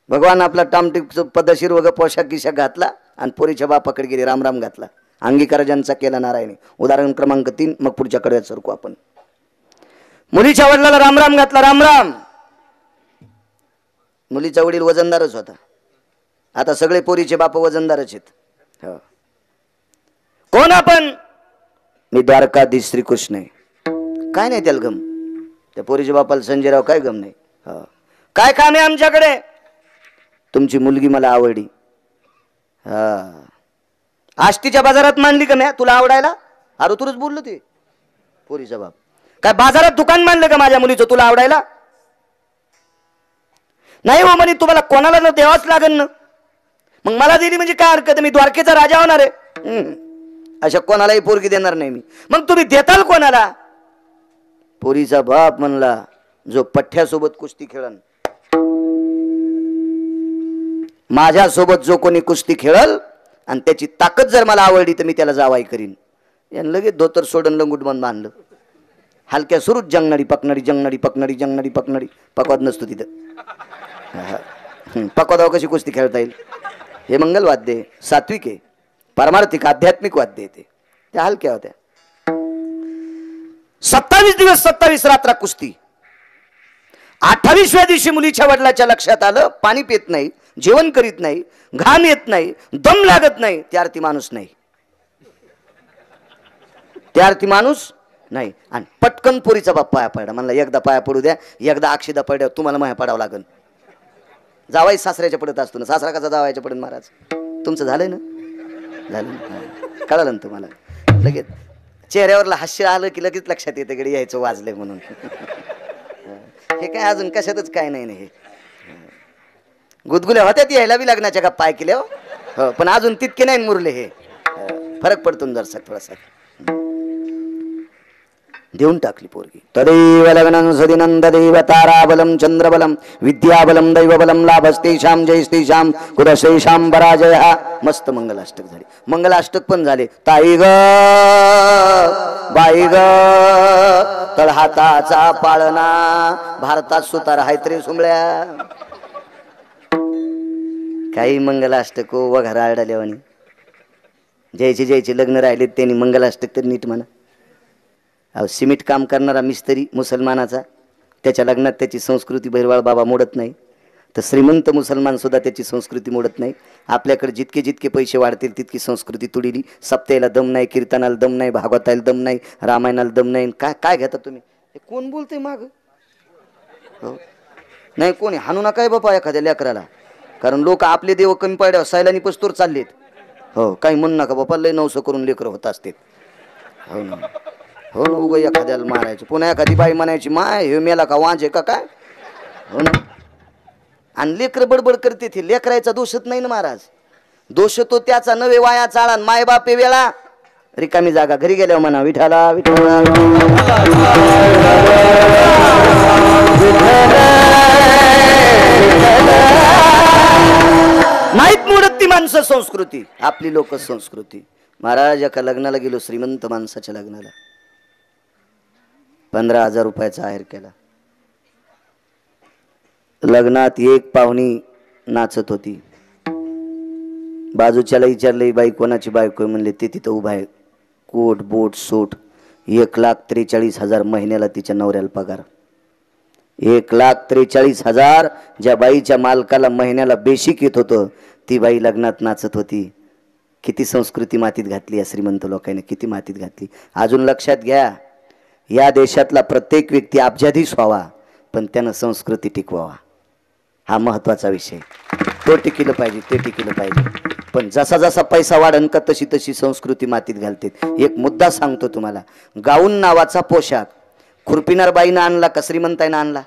भगवान आपला टामटिक पदशीर वगैरे पोशाख गिशाख घातला आणि पोरीच्या बापाकडे गेले. रामराम घातला. अंगीकार ज्यांचा केला नारायणी. उदाहरण क्रमांक 3. मग पुढच्या कडव्यात सरकू आपण. मुलीच्या वडिलाला रामराम घातला. रामराम. मुलीचा वडील वजनदारच होता. आता सगळे पोरीचे बाप वजनदारच आहेत. हो. कोण आपण? मी द्वारकाधीश श्रीकृष्ण आहे. काय नाही त्याला गम. त्या पोरीच्या बापाला संजयराव काय गम नाही. हो. काय काम आहे आमच्याकडे? तुमची मुलगी मला आवडली. हा आष्टीच्या बाजारात मांडली का म्या तुला आवडायला? अरे तुरच बोललो ते पोरीचा बाप. काय बाजारात दुकान मांडलं का माझ्या मुलीचं तुला आवडायला? नाही हो म्हणे तुम्हाला कोणाला न द्यावाच लागेल ना. मग मला दिली म्हणजे काय हरकत आहे? मी द्वारकेचा राजा होणार आहे. अशा कोणालाही पोरगी देणार नाही मी. मग तुम्ही देताल कोणाला? पोरीचा बाप म्हणला जो पठ्ठ्यासोबत कुस्ती खेळन, माझ्यासोबत जो कोणी कुस्ती खेळल आणि त्याची ताकद जर मला आवडली तर मी त्याला जावाई करीन. यानं लगेच धोतर सोडून लंगूट बंद बांधलं. हलक्या सुरूच जंगणारी पकणारी जंगणारी पकणारी जंगणारी पकणारी. पकवाद नसतो तिथं. पकवादावर कशी कुस्ती खेळता येईल? हे मंगलवाद्य आहे, सात्विक आहे, पारमार्थिक आध्यात्मिक वाद्य आहे. त्या हलक्या होत्या. 27 दिवस 27 रात्र कुस्ती. 28व्या दिवशी मुलीच्या वडिलाच्या लक्षात आलं पाणी पित नाही, जेवण करीत नाही, घाम येत नाही, दम लागत नाही, त्यार्थी माणूस नाही. त्यार्थी माणूस नाही. आणि पटकन पोरीचा बाप पाया पडला. म्हणला एकदा पाया पडू द्या, एकदा अक्षिदा पडल्या तुम्हाला माया पडावं लागेल. जावाई सासऱ्याच्या पडत असतो ना. सासरा कसा जावायच्या पडेल महाराज? तुमचं झालंय ना? झालं ना? कळालं ना तुम्हाला? लगेच चेहऱ्यावरला हास्य आलं की लगेच लक्षात येतं गडी यायचं वाजलंय म्हणून. हे काय अजून कशातच काय नाही. हे गुदगुल्या होत्यात यायला बी लग्नाच्या गप्पा ऐकल्या हो, पण अजून तितके नाही मुरले. हे फरक पडतो जरसा थोडासा. देऊन टाकली पोरगी. तदैव लग्नं सदिनं तदैव ताराबलं चंद्रबलं विद्याबलं दैवबलं लाभस्तेषां जयस्तेषां कुदशेषां पराजयः. मस्त मंगलाष्टक झाले. मंगलाष्टक पण झाले. ताई ग बाई ग तळहाताचा पाळणा भारतात सुतार आहेत रे सुमळ्या. काही मंगलाष्टक वघारा आळडाल्यावानी. ज्याचे लग्न राहिले त्यांनी मंगलाष्टक तर नीट म्हणा. अहो सिमेंट काम करणारा मिस्त्री मुसलमानाचा त्याच्या लग्नात त्याची संस्कृती भैरवाळ बाबा मोडत नाही, तर श्रीमंत मुसलमान सुद्धा त्याची संस्कृती मोडत नाही. आपल्याकडे जितके पैसे वाढतील तितकी संस्कृती तुडीली. सप्त्याला दम नाही, कीर्तनाला दम नाही, भागवताला दम नाही, रामायणाला दम नाही. काय काय घेता तुम्ही? कोण बोलतंय माग? हो नाही कोणी हाणू नका बापा एखाद्या लेकराला, कारण लोक आपले देव कमी पडल्यावर सैलानी पस्तूर चाललेत. हो काही म्हणू नका बापा, लय नवसं करून लेकरं होत असते. हो ना हो ना, उगा एखाद्याला मारायचं, पुन्हा एखादी बाई म्हणायची माय हे मेला का वांजे का काय. हो ना, आणि लेकर बडबड करते ती. लेकरायचा दोषच नाही ना महाराज, दोष तो त्याचा नवे वाया चाळा माय बापे वेळा रिकामी जागा. घरी गेल्यावर म्हणा विठाला विठाला नाहीत मोडत ती माणसं संस्कृती, आपली लोक संस्कृती. महाराज एका लग्नाला गेलो, श्रीमंत माणसाच्या लग्नाला. 15,000 रुपयाचा आहेर केला. लग्नात एक पाहुणी नाचत होती. बाजूच्याला विचारले बाई कोणाची बायको? म्हणले ते तिथं उभा आहे, कोट बोट सूट. 1,43,000 महिन्याला तिच्या नवऱ्याला पगार. 1,43,000 ज्या बाईच्या मालकाला महिन्याला बेशिक येत होतं, ती बाई लग्नात नाचत होती. किती संस्कृती मातीत घातली या श्रीमंत लोकांनी, किती मातीत घातली. अजून लक्षात घ्या, या देशातला प्रत्येक व्यक्ती अब्जाधीश व्हावा, पण त्यानं संस्कृती टिकवावा. हा महत्वाचा विषय. तो टिकलं पाहिजे, ते टिकलं पाहिजे. पण जसा जसा पैसा वाढन का तशी तशी संस्कृती मातीत घालते. एक मुद्दा सांगतो तुम्हाला. गाऊन नावाचा पोशाख खुरपिनार बाईनं आणला का श्रीमंताईनं आणला?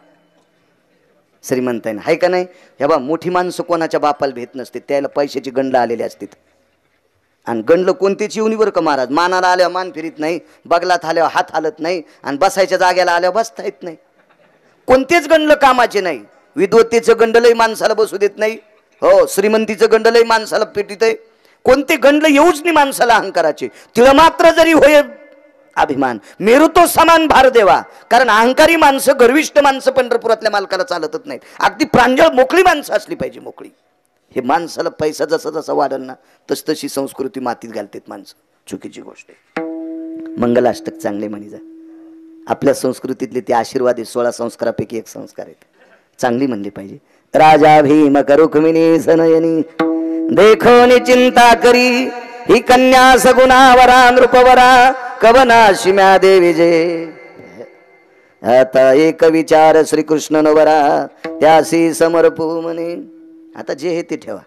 श्रीमंताईनं. आहे का नाही? हे बा मोठी माणसं कोणाच्या बापाला भेट नसते, त्याला पैशाची गंडलं आलेली असते. आणि गंडलं कोणतेच येऊनीवर का महाराज? मानाला आल्यावर मान फिरीत नाही, बगलात आल्यावर हात हालत नाही, आणि बसायच्या जागेला आल्यावर बसता येत नाही. कोणतेच गंडलं कामाचे नाही. विद्वत्तेचं गंडलही माणसाला बसू देत नाही. हो श्रीमंतीचं गंडलही माणसाला पेटीत आहे. कोणते गंडलं येऊच नाही माणसाला अहंकाराचे. तिला मात्र जरी होय अभिमान, मेरू तो समान भार देवा. कारण अहंकारी माणसं, गर्विष्ठ माणसं पंढरपुरातल्या मालकाला चालतच नाहीत. अगदी प्रांजळ मोकळी माणसं असली पाहिजे, मोकळी. हे माणसाला पैसा जसा जसा वाढल ना तस तशी संस्कृती मातीत घालतात माणसं. चुकीची गोष्ट आहे. मंगलाष्टक चांगले म्हणी जा. आपल्या संस्कृतीतले ते आशीर्वादी 16 संस्कारापैकी एक संस्कार आहेत, चांगली म्हणली पाहिजे. राजा भीम रुक्मिणी सनयनी देखोनी चिंता करी, ही कन्या सगुणावरा नृपवरा कवना शिम्या देवी जे. आता एक विचार श्रीकृष्ण नवरा त्यासी समर्पू म्हणे. आता जे हे ते ठेवा,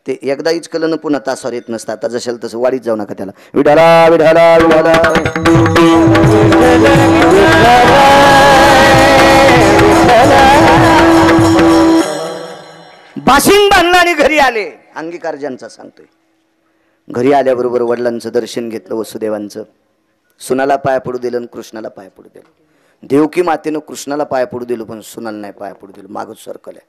ते एकदा इचकलं ना पुन्हा तासावर येत नसतं. आता जशाल तसं वाढीत जाऊ नका त्याला. विठाला विठाला विठाला बाशिंग बांधला आणि घरी आले. अंगीकार ज्यांचा सांगतोय. घरी आल्याबरोबर वडिलांचं दर्शन घेतलं, वसुदेवांचं. सुनाला पाया पडू दिलं आणि कृष्णाला पाया पडू दिलं. देवकी मातेनं कृष्णाला पाया पडू दिलं पण सुनाला नाही पाया पडू दिलं. मागच सरकल्या.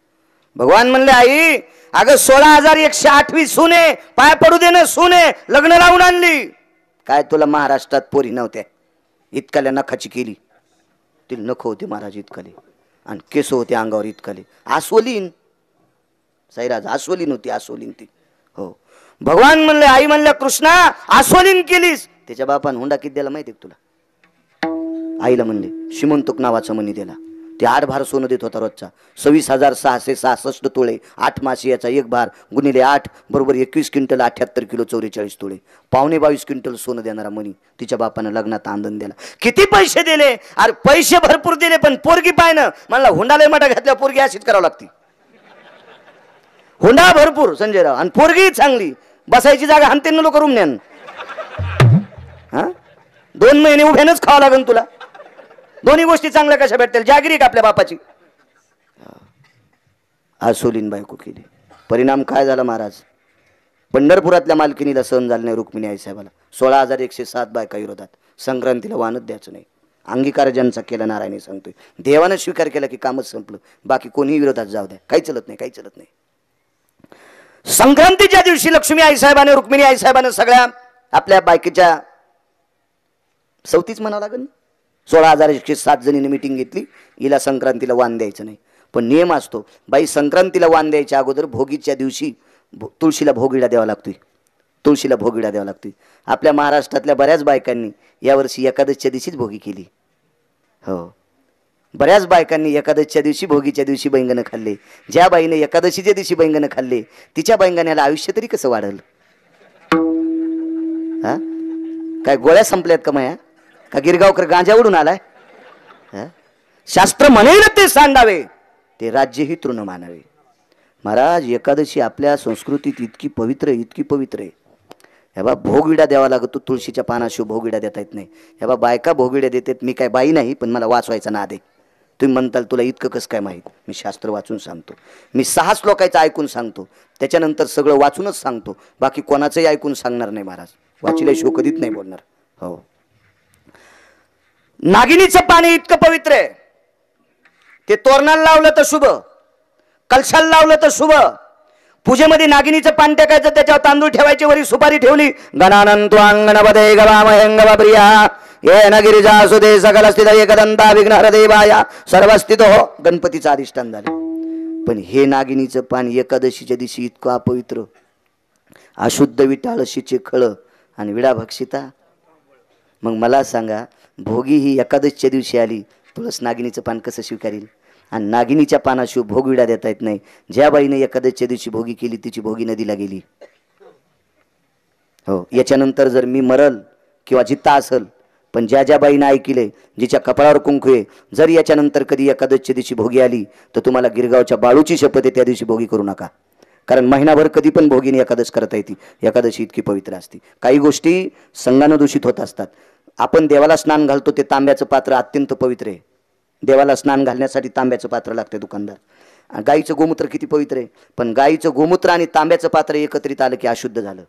भगवान म्हणले आई अगं 16,108वी सुने पाया पडू दे ना. सुने लग्न लावून आणली. काय तुला महाराष्ट्रात पोरी नव्हत्या? इतकाल्या नखाची केली. तिला नख होते महाराज इतकाले, आणि केस होते अंगावर इतकाले. आसोलीन साईराज, आसोलीन होती, आसोलीन ती. हो भगवान म्हणले, आई म्हणल्या कृष्णा आसोलीन केलीस. त्याच्या बापान हुंडा किती द्याला माहिती तुला? आईला म्हणले शिमंतुक नावाचं मनी दिला. ते 8 भार सोनं देत होता रोजचा. 26,666 तोळे. 8 मासी याचा 1 भार गुणिले 8 बरोबर 21 क्विंटल 78 किलो 44 तोळे. 22.25 क्विंटल सोनं देणारा मनी तिच्या बापानं लग्नात आनंद दिला. किती पैसे दिले? अरे पैसे भरपूर दिले पण पोरगी पाहिनं. म्हणला हुंडाला मटा घातल्या पोरगी अशीच करावं लागती. हुंडा भरपूर संजयराव आणि पोरगी चांगली. बसायची जागा हानते लोक रूम न्यान. हा 2 महिने उभ्यानच खावं लागेल तुला. दोन्ही गोष्टी चांगल्या कशा भेटतील? जागिरी का आपल्या बापाची? आसोलीन बायको केली. परिणाम काय झाला महाराज? पंढरपुरातल्या मालकिनीला सहन झालं नाही रुक्मिणी आईसाहेबाला. 16,107 बायका विरोधात. संक्रांतीला वानच द्यायचं नाही. अंगीकार ज्यांचा केला नारायणी सांगतोय. देवानं स्वीकार केला की कामच संपलं. बाकी कोणीही विरोधात जाऊ द्या, काही चलत नाही, काही चलत नाही. संक्रांतीच्या दिवशी लक्ष्मी आईसाहेबाने रुक्मिणी आईसाहेबाने सगळ्या आपल्या बायकीच्या सवतीच म्हणावं लागेल 16,107 जणींनी मिटिंग घेतली. हिला संक्रांतीला वाण द्यायचं नाही. पण नियम असतो बाई, संक्रांतीला वाण द्यायच्या अगोदर भोगीच्या दिवशी तुळशीला भोगिडा द्यावा लागतोय. तुळशीला भोगिडा द्यावा लागतोय. आपल्या महाराष्ट्रातल्या बऱ्याच बायकांनी यावर्षी एकादशीच्या दिवशीच भोगी केली. हो, बऱ्याच बायकांनी एकादशीच्या दिवशी भोगीच्या दिवशी बैंगनं खाल्ले. ज्या बाईने एकादशीच्या दिवशी बैंगनं खाल्ले तिच्या बैंगण्याला आयुष्य तरी कसं वाढल? हा, काय गोळ्या संपल्यात का माया? का गिरगावकर गांजा उडून आलाय? शास्त्र म्हणेल ते सांडावे, ते राज्यही तृण मानावे. महाराज, एकादशी आपल्या संस्कृतीत इतकी पवित्र आहे, इतकी पवित्र आहे. हे बा भोगविडा द्यावा लागतो. तुळशीच्या पानाशिवाय भोगविडा देता येत नाही. हे बा बायका भोगविड्या देतात. मी काय बाई नाही, पण मला वाचवायचा नाद आहे. तुम्ही म्हणताल तुला इतकं कसं काय माहीत? मी शास्त्र वाचून सांगतो. मी 6 श्लोकाचं ऐकून सांगतो, त्याच्यानंतर सगळं वाचूनच सांगतो. बाकी कोणाचंही ऐकून सांगणार नाही महाराज. वाचिल्याशिवाय कधीच नाही बोलणार. हो, नागिनीचं पाणी इतकं पवित्र आहे. ते तोरणाला लावलं तर शुभ, कलशाला लावलं तर शुभ. पूजेमध्ये नागिनीचं पान टाकायचं, त्याच्यावर तांदूळ ठेवायचे, वरी सुपारी ठेवली. गणानंतो अंगणपदे गवामयंगवप्रिया येन गिरिजासुदे सकलस्थित एकदंता विघ्नहरदेवाया सर्वस्थितो. गणपतीचं अधिष्ठान झालं. पण हे नागिनीचं पान एकादशीच्या दिवशी इतकं अपवित्र, अशुद्ध, विटाळशीचे खळ आणि विडा भक्षिता. मग मला सांगा, भोगी ही एकादशीच्या दिवशी आली, तुळस नागिनीचं पान कसं स्वीकारेल? आणि नागिनीच्या पानाशिवाय भोगविडा देता येत नाही. ज्या बाईने एकादशीच्या दिवशी भोगी केली तिची भोगी नदीला गेली. हो, याच्यानंतर जर मी मरल किंवा जित्ता असल, पण ज्या ज्या बाईने ऐकिले, जिच्या कपाळावर कुंकू आहे, जर याच्यानंतर कधी एकादशीच्या दिवशी भोगी आली तर तुम्हाला गिरगावच्या बाळूची शपथ आहे, त्या दिवशी भोगी करू नका. कारण महिनाभर कधी पण भोगीने एकादश करता येते. एकादशी इतकी पवित्र असते. काही गोष्टी संगानं दूषित होत असतात. आपण देवाला स्नान घालतो ते तांब्याचं पात्र अत्यंत पवित्र आहे. देवाला स्नान घालण्यासाठी तांब्याचं पात्र लागते दुकानदार. गाईचं गोमूत्र किती पवित्र आहे, पण गाईचं गोमूत्र आणि तांब्याचं पात्र एकत्रित आलं की अशुद्ध झालं.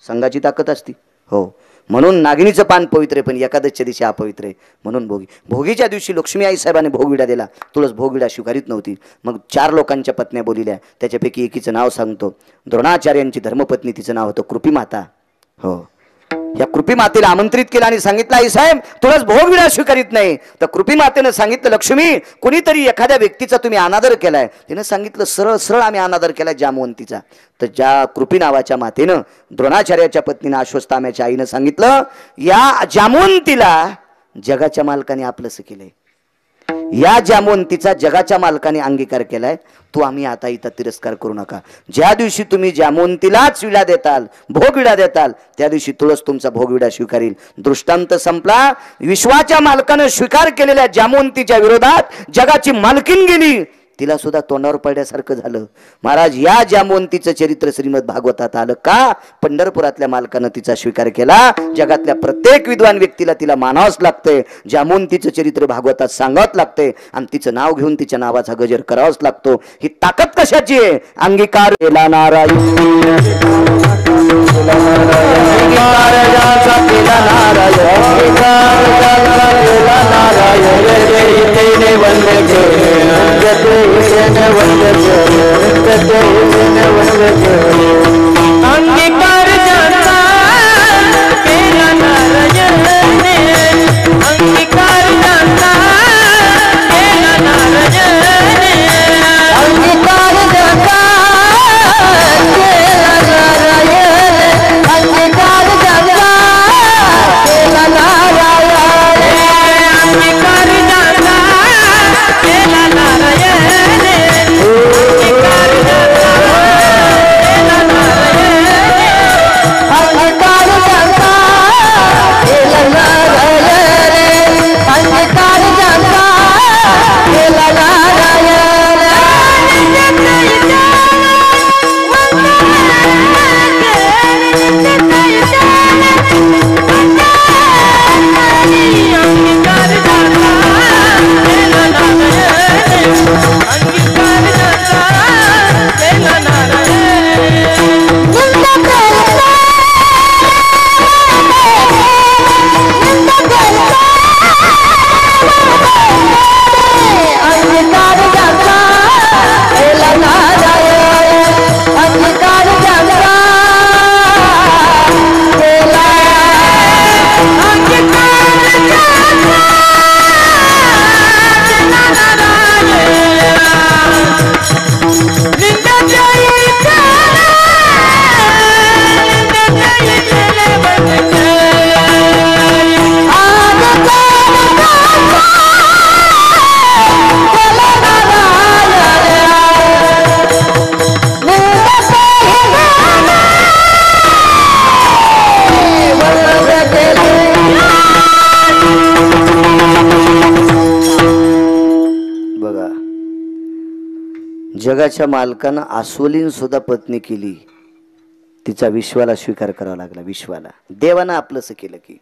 संघाची ताकद असती. हो, म्हणून नागिनीचं पान पवित्र आहे, पण एकादशीच्या दिवशी अपवित्र आहे. म्हणून भोगीच्या दिवशी लक्ष्मी आईसाहेबांनी भोगविडा दिला. तुळस भोगविडा स्वीकारित नव्हती. मग 4 लोकांच्या पत्न्या बोलिल्या. त्याच्यापैकी एकीचं नाव सांगतो. द्रोणाचार्यांची धर्मपत्नी, तिचं नाव होतं कृपीमाता. हो, या कृपीमातेला आमंत्रित केलं आणि सांगितलं, आई साहेब तुळस भोगविडा स्वीकारित नाही. तर कृपीमातेनं सांगितलं, लक्ष्मी कुणीतरी एखाद्या व्यक्तीचा तुम्ही अनादर केलाय. तिनं सांगितलं, सरळ सरळ आम्ही अनादर केलाय जामवंतीचा. तर ज्या कृपी नावाच्या मातेनं द्रोणाचार्याच्या पत्नीनं अश्वत्थाम्याच्या आईनं सांगितलं, या जामवंतीला जगाच्या मालकाने आपलंसं केलंय. या जामवंतीचा जगाच्या मालकाने अंगीकार केलाय. तो आम्ही आता इथं तिरस्कार करू नका. ज्या दिवशी तुम्ही जामवंतीलाच विडा देताल, भोगविडा देताल, त्या दिवशी तुळस तुमचा भोगविडा स्वीकारेल. दृष्टांत संपला. विश्वाच्या मालकानं स्वीकार केलेल्या जामवंतीच्या विरोधात जगाची मालकीन गेली. तिला सुद्धा तोंडावर पडल्यासारखं झालं. महाराज, या जामवंतीचं चरित्र श्रीमद भागवतात आलं का? पंढरपुरातल्या मालकानं तिचा स्वीकार केला. जगातल्या प्रत्येक विद्वान व्यक्तीला तिला मानावंच लागतंय. जामवंतीचं चरित्र भागवतात सांगावंच लागतंय आणि तिचं नाव घेऊन तिच्या नावाचा गजर करावाच लागतो. ही ताकद कशाची आहे? अंगीकार केला नारायण, अंगीकार जाता केला नारायण, अंगीकार जाता केला नारायण, अंगीकार जाता केला नारायण, अंगीकार जाता केला नारायण, अंगीकार जाता केला नारायण, अंगीकार जाता केला नारायण. जगाच्या मालकानं अस्वलीन सुद्धा पत्नी केली, तिचा विश्वाला स्वीकार करावा लागला. विश्वाला देवानं आपलंच केलं की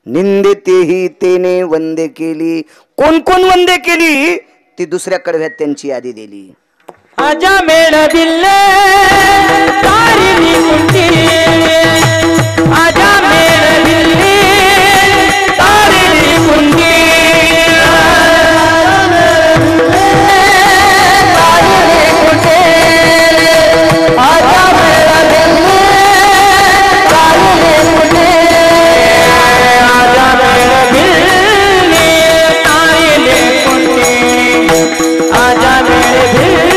निंदे तेही तेने वंदे केली. कोण कोण वंदे केली ती दुसऱ्या कडव्यात त्यांची यादी दिली. आजा मेळ दिल्ले तारिणी कुंडी, आजा मेळ दिल्ले तारिणी कुंडी, तारिणी कुंडी, आजा मेळ दिल्ले तारिणी कुंडी, आजा मेळ दिल्ले तारिणी कुंडी, आजा मेळ दिल्ले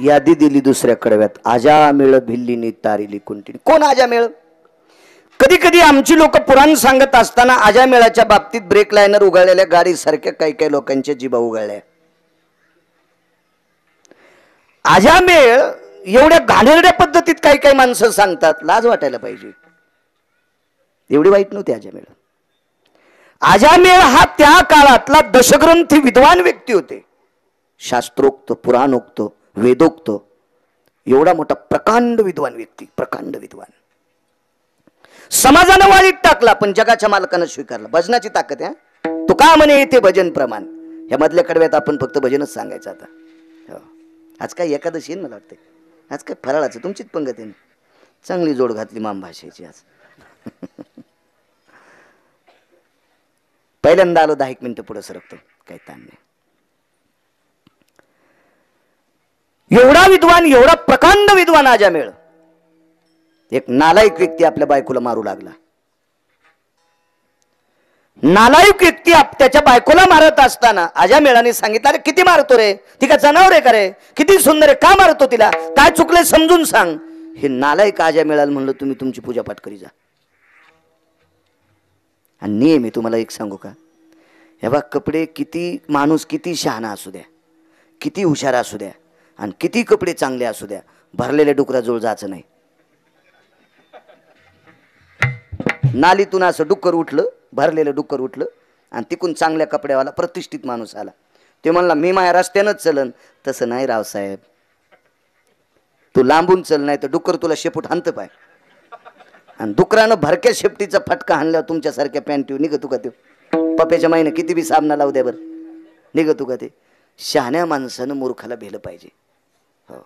यादी दिली दुसऱ्या कडव्यात. आजा मेळ भिल्लीनी तारिली कुंटीनी. कोण आजा मेळ? कधी कधी आमची लोक पुराण सांगत असताना आजा मेळाच्या बाबतीत ब्रेक लायनर उघडलेल्या गाडी सारख्या काही काही लोकांच्या जिभा उघडल्या. आजा मेळ एवढ्या घाणेरड्या पद्धतीत काही काही माणसं सांगतात, लाज वाटायला पाहिजे. एवढी वाईट नव्हती आजा मेळ. आजा मेळ हा त्या काळातला दशग्रंथी विद्वान व्यक्ती होते. शास्त्रोक्त, पुराणोक्त, वेदोक्त एवढा मोठा प्रकांड विद्वान व्यक्ती, प्रकांड विद्वान. समाजानं वाळीत टाकला पण जगाच्या मालकानं स्वीकारला. भजनाची ताकद आहे. तू का म्हणे येते भजन प्रमाण. या मधल्या कडव्यात आपण फक्त भजनच सांगायचं आता. आज काय एकादशी मला वाटते, आज काय फराळाचं तुमचीच पंगत आहे. चांगली जोड घातली माम भाषेची आज. पहिल्यांदा आलो 10 मिनिटं पुढे सरकतो, काही ताण नाही. एवढा विद्वान, एवढा प्रकांड विद्वान आजा मेळ. एक नालायक व्यक्ती आपल्या बायकोला मारू लागला. नालायक व्यक्ती त्याच्या बायकोला मारत असताना आजा मेळाने सांगितलं, अरे किती मारतो रे, ती का जनावर आहे का रे, किती सुंदर आहे, का मारतो तिला, काय चुकले समजून सांग. हे नालायक आजा मेळाला म्हणलं, तुम्ही तुमची पूजापाठ करी जा. आणि नियम आहे तुम्हाला एक सांगू का, हे बघ कपडे किती, माणूस किती शहाणा असू द्या, किती हुशार असू द्या आणि किती कपडे चांगले असू द्या, भरलेल्या डुकराजवळ जायचं नाही. नालीतून असं डुक्कर उठलं, भरलेलं डुक्कर उठलं आणि तिकून चांगल्या कपड्यावाला प्रतिष्ठित माणूस आला. ते म्हणला मी माझ्या रस्त्यानंच चलन. तसं नाही रावसाहेब, तू लांबून चल, नाही तर डुक्कर तुला शेपूट हाणतं पाय. आणि डुकरानं भरक्या शेपटीचा फटका हाणल्यावर तुमच्यासारख्या पॅन्टीव निघतो का? ते पप्याच्या माईनं किती बी साबणा लावू द्या बरं, निघतो का ते? शहाण्या माणसानं मूर्खाला भेलं पाहिजे. हो,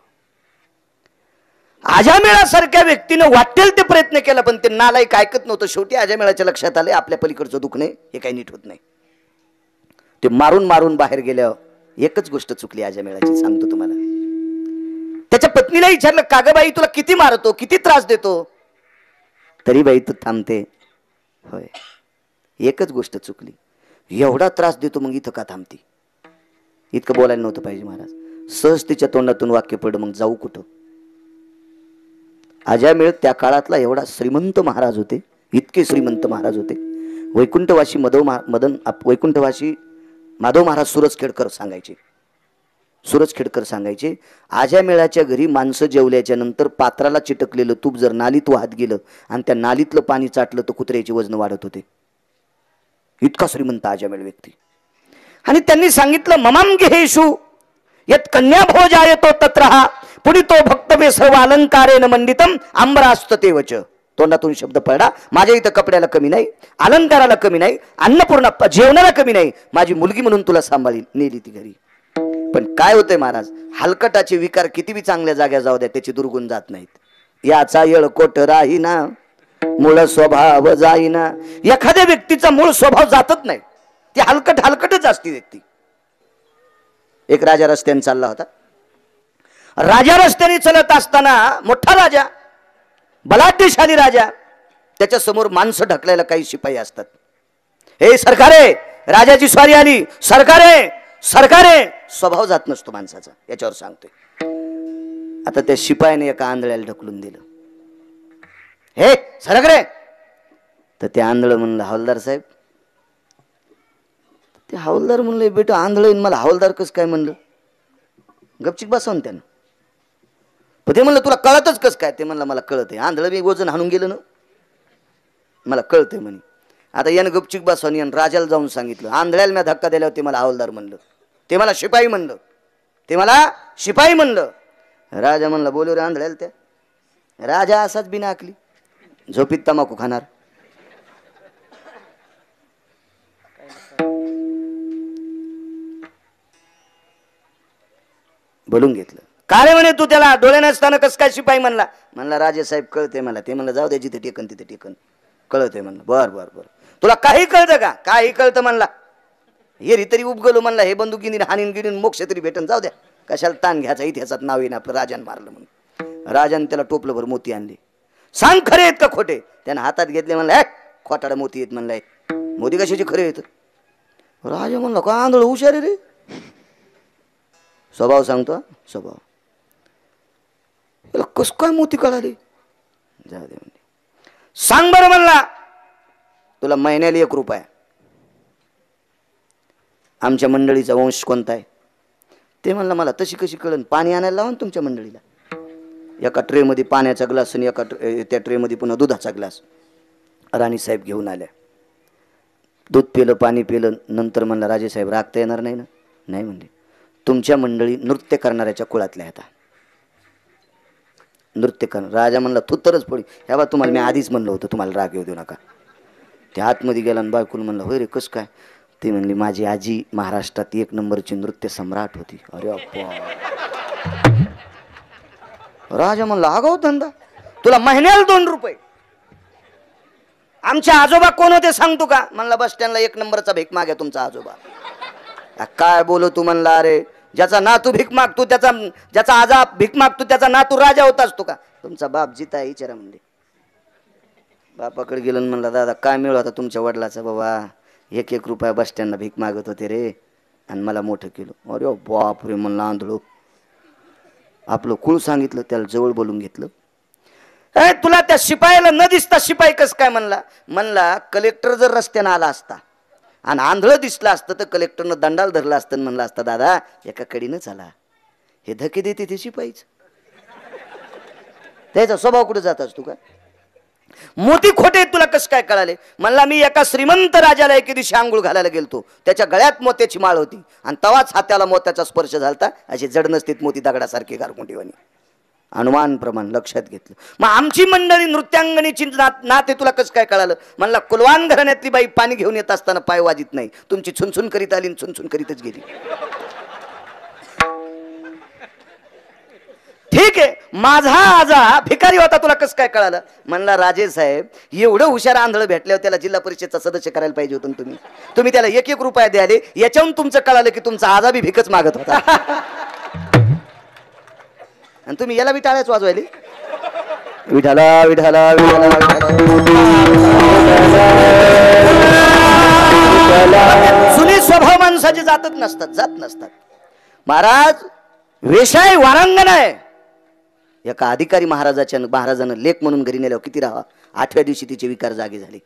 आजामेळासारख्या व्यक्तीनं वाटेल ते प्रयत्न केला पण ते नालायक ऐकत नव्हतं. शेवटी आजामेळाच्या लक्षात आले आपल्या पलीकडचं दुखणे हे काही नीट होत नाही. ते मारून मारून बाहेर गेल्यावर एकच गोष्ट चुकली आजामेळाची, सांगतो तुम्हाला. त्याच्या पत्नीला विचारलं, का ग बाई तुला किती मारतो, किती त्रास देतो? तरी बाई तू थांबते. होय, एकच गोष्ट चुकली, एवढा त्रास देतो मग इथं का थांबती? इतकं बोलायला नव्हतं पाहिजे महाराज. सहज तिच्या तोंडातून वाक्य पडलं, मग जाऊ कुठं? आजामेळ त्या काळातला एवढा श्रीमंत महाराज होते, इतके श्रीमंत महाराज होते. वैकुंठवासी माधव महाराज सूरजखेडकर सांगायचे, सूरज खेडकर सांगायचे, आज्या मेळाच्या घरी माणसं जेवल्याच्या नंतर पात्राला चिटकलेलं तूप जर नालीत वाहत गेलं आणि त्या नालीतलं पाणी चाटलं तर कुत्र्याचे वजन वाढत होते. इतका श्रीमंत आज्यामेळ व्यक्ती. आणि त्यांनी सांगितलं, ममाम गेहेशु यत कन्या भोजायतो तत्रहा पुढे तो भक्तवे सर्व अलंकारेन मंडितम आंबरास्त तेवच. तोंडातून शब्द पडला, माझ्या इथं कपड्याला कमी नाही, अलंकाराला कमी नाही, अन्नपूर्णा जेवणाला कमी नाही, माझी मुलगी म्हणून तुला सांभाळी नेली ती घरी. पण काय होतंय महाराज, हलकटाचे विकार किती बी चांगल्या जाग्या जाऊ द्या त्याचे दुर्गुण जात नाहीत. याचा येळकोट राहीना मूळ स्वभाव जाईना. एखाद्या व्यक्तीचा मूळ स्वभाव जातच नाही, ती हलकटच असती व्यक्ती. एक राजा रस्त्याने चालला होता. राजा रस्त्याने चलत असताना मोठा राजा, बलाढ्यशाली राजा, त्याच्या समोर माणसं ढकलायला काही शिपाई असतात. हे सरकारे, राजाची स्वारी आली, सरकारे सरकारे. स्वभाव जात नसतो माणसाचा, याच्यावर सांगतोय. आता त्या शिपायाने एका आंधळ्याला ढकलून दिलं. हे सरकरे. तर ते आंधळ म्हणलं, हवालदार साहेब. ते हवालदार म्हणलं, बेटा आंधळ मला हवालदार कस काय म्हणलं. गपचिक बसवून त्यानं. पण ते म्हणलं, तुला कळतच कस काय. ते म्हणलं, मला कळतंय, आंधळ मी वजन हाणून गेलं ना, मला कळतंय म्हणे. आता यानं गपचिक बसवून यानं राजाला जाऊन सांगितलं, आंधळ्याला मी धक्का दिल्यावर ते मला हवालदार म्हणलं, ते मला शिपाई म्हणलं, ते मला शिपाई म्हणलं. राजा म्हणला, बोलू रे आंधळ्याला त्या. राजा असाच बिना आकली, झोपीत तमाखू खाणार. बोलून घेतलं. का रे म्हणे, तू त्याला डोळे नसताना कस काय शिपाई म्हणला. म्हणला, राजे साहेब कळते मला. ते म्हणलं, जाऊ दे, जिथे टेकन तिथे टेकन. कळते म्हणलं. बर बर बर, तुला काही कळतं का. काही कळतं म्हणला. हे तरी उपगलो म्हणला, हे बंदुकीने हानीन गिरीन मोक्ष तरी भेटन, जाऊ द्या, कशाला ताण घ्यायचा, इतिहासात नाव येईन आपलं, राजान मारलं म्हणून. राजाने त्याला टोपलं भर मोती आणले. सांग खरे आहेत का खोटे. त्यानं हातात घेतले. म्हणला, खोटाडा मोती येत म्हणलाय. मोती कशाचे खरे येत. राजा म्हणला, का आंधळ हुशार रे. स्वभाव सांगतो, स्वभाव. त्याला कस काय मोती कळाले. जाऊ दे म्हणजे. सांग बरं म्हणला, तुला महिन्याला 1 रुपया. आमच्या मंडळीचा वंश कोणता आहे. ते म्हणलं, मला तशी कशी कळन. पाणी आणायला लावा ना तुमच्या मंडळीला. एका ट्रेमध्ये पाण्याचा ग्लास आणि एका त्या ट्रेमध्ये पुन्हा दुधाचा ग्लास. राणीसाहेब घेऊन आल्या. दूध पिलं, पाणी पिलं. नंतर म्हणला, राजेसाहेब राखता येणार नाही ना. नाही म्हणले, तुमच्या मंडळी नृत्य करणाऱ्याच्या कुळातल्या आहेत. नृत्य करणार. राजा म्हणला, तू तरच पडी. ह्या बा तुम्हाला मी आधीच म्हणलं होतं तुम्हाला राग येऊ देऊ नका. त्या आतमध्ये गेला आणि बायकोला म्हणला, होय रे कस काय. ते म्हणली, माझी आजी महाराष्ट्रात 1 नंबरची नृत्य सम्राट होती. अरे अप्पा. राजा म्हणला, आगाऊ धंदा, तुला महिन्याला 2 रुपये. आमचे आजोबा कोण होते सांगतो का. म्हणला, बस स्टँडला 1 नंबरचा भीक मागे तुमचा आजोबा. काय बोलो तू. म्हणला, अरे ज्याचा नातू भीक मागतो, ज्याचा आजा भीक मागतो, त्याचा नातू राजा होत असतो का. तुमचा बाप जिता आहे विचारा म्हणले. बापाकडे गेलं. म्हणला, दादा काय मिळू आता तुमच्या वडिलाचा. बाबा 1 रुपया बस स्टँडला भीक मागत होते रे, आणि मला मोठं केलं. अरे बाप रे. म्हणला, आंधळो. आपलं कुळ सांगितलं, त्याला जवळ बोलून घेतलं. तुला त्या शिपायाला न दिसता शिपाई कस काय म्हणला. म्हणला, कलेक्टर जर रस्त्यानं आला असता आणि आंधळ दिसलं असतं तर कलेक्टरनं दंडाल धरला असतं. म्हणला असता, दादा एका कडीनच आला, हे धके देते ते शिपाईच. त्याचा स्वभाव कुठे जात असतो का. मोती खोटे तुला कसं काय कळाले. म्हणला, मी एका श्रीमंत राजाला एके दिवशी आंघोळ घालायला गेलतो. त्याच्या गळ्यात मोत्याची माळ होती आणि तवाच हाताला मोत्याचा स्पर्श झालता. असे जड नसतीत मोती दगडासारखे गारकुंडीवाणी. अनुमान प्रमाण लक्षात घेतलं. मग आमची मंडळी नृत्यांगणीची नाते तुला कसं काय कळालं. म्हणला, कुलवान घराण्यातली बाई पाणी घेऊन येत असताना पाय वाजित नाही, तुमची छुनछुन करीत आली, छुनछुन करीतच गेली. ठीक आहे, माझा आजा भिकारी होता, तुला कसं काय कळालं. म्हणला, राजे साहेब एवढं हुशार आंधळ भेटल्यावर त्याला जिल्हा परिषदचा सदस्य करायला पाहिजे होतं तुम्ही त्याला 1 रुपया द्याले. याच्याहून तुमचं कळालं की तुमचा आजा बी भिकच मागत होता. आणि तुम्ही याला बी टाळ्याच वाजवायले. विठाला विठाला विठाला जुनी स्वभाव माणसाचे जात नसतात. महाराज वेशाय वारांगण आहे. एका अधिकारी महाराजानं लेख म्हणून घरी नेल्यावर किती राहा. 8व्या दिवशी तिचे विकार जागे झाले.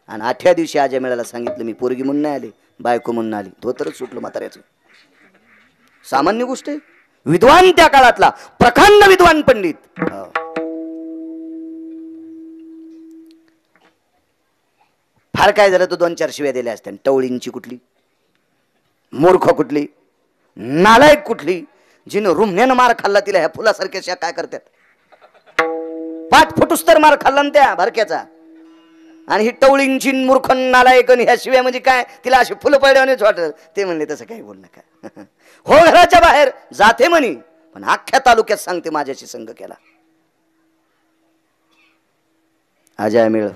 आणि 8व्या दिवशी आज्या मेळाला सांगितलं, मी पोरगी म्हणून नाही आले, बायको म्हणून आली. धोतरच सुटलं म्हाताऱ्याचं. सामान्य गोष्ट आहे. विद्वान त्या काळातला प्रकांड विद्वान पंडित. फार काय झालं तो 2-4 शिव्या दिल्या असत्या. टवळींची कुठली, मूर्ख कुठली, नालायक कुठली, जिनं रुमण्यानं मार खाल्ला तिला ह्या फुलासारख्या काय करतात. 5 फुटूस तर मार खाल्ला ना त्या भारक्याचा. आणि ही टवळींची मूर्ख नालायक ह्या शिव्या म्हणजे काय, तिला अशी फुलं पडल्यानेच वाटत. ते म्हणले तसं काही बोल नका. हो घराच्या बाहेर जाते म्हणी, पण अख्ख्या तालुक्यात सांगते माझ्याशी संग केला. अजय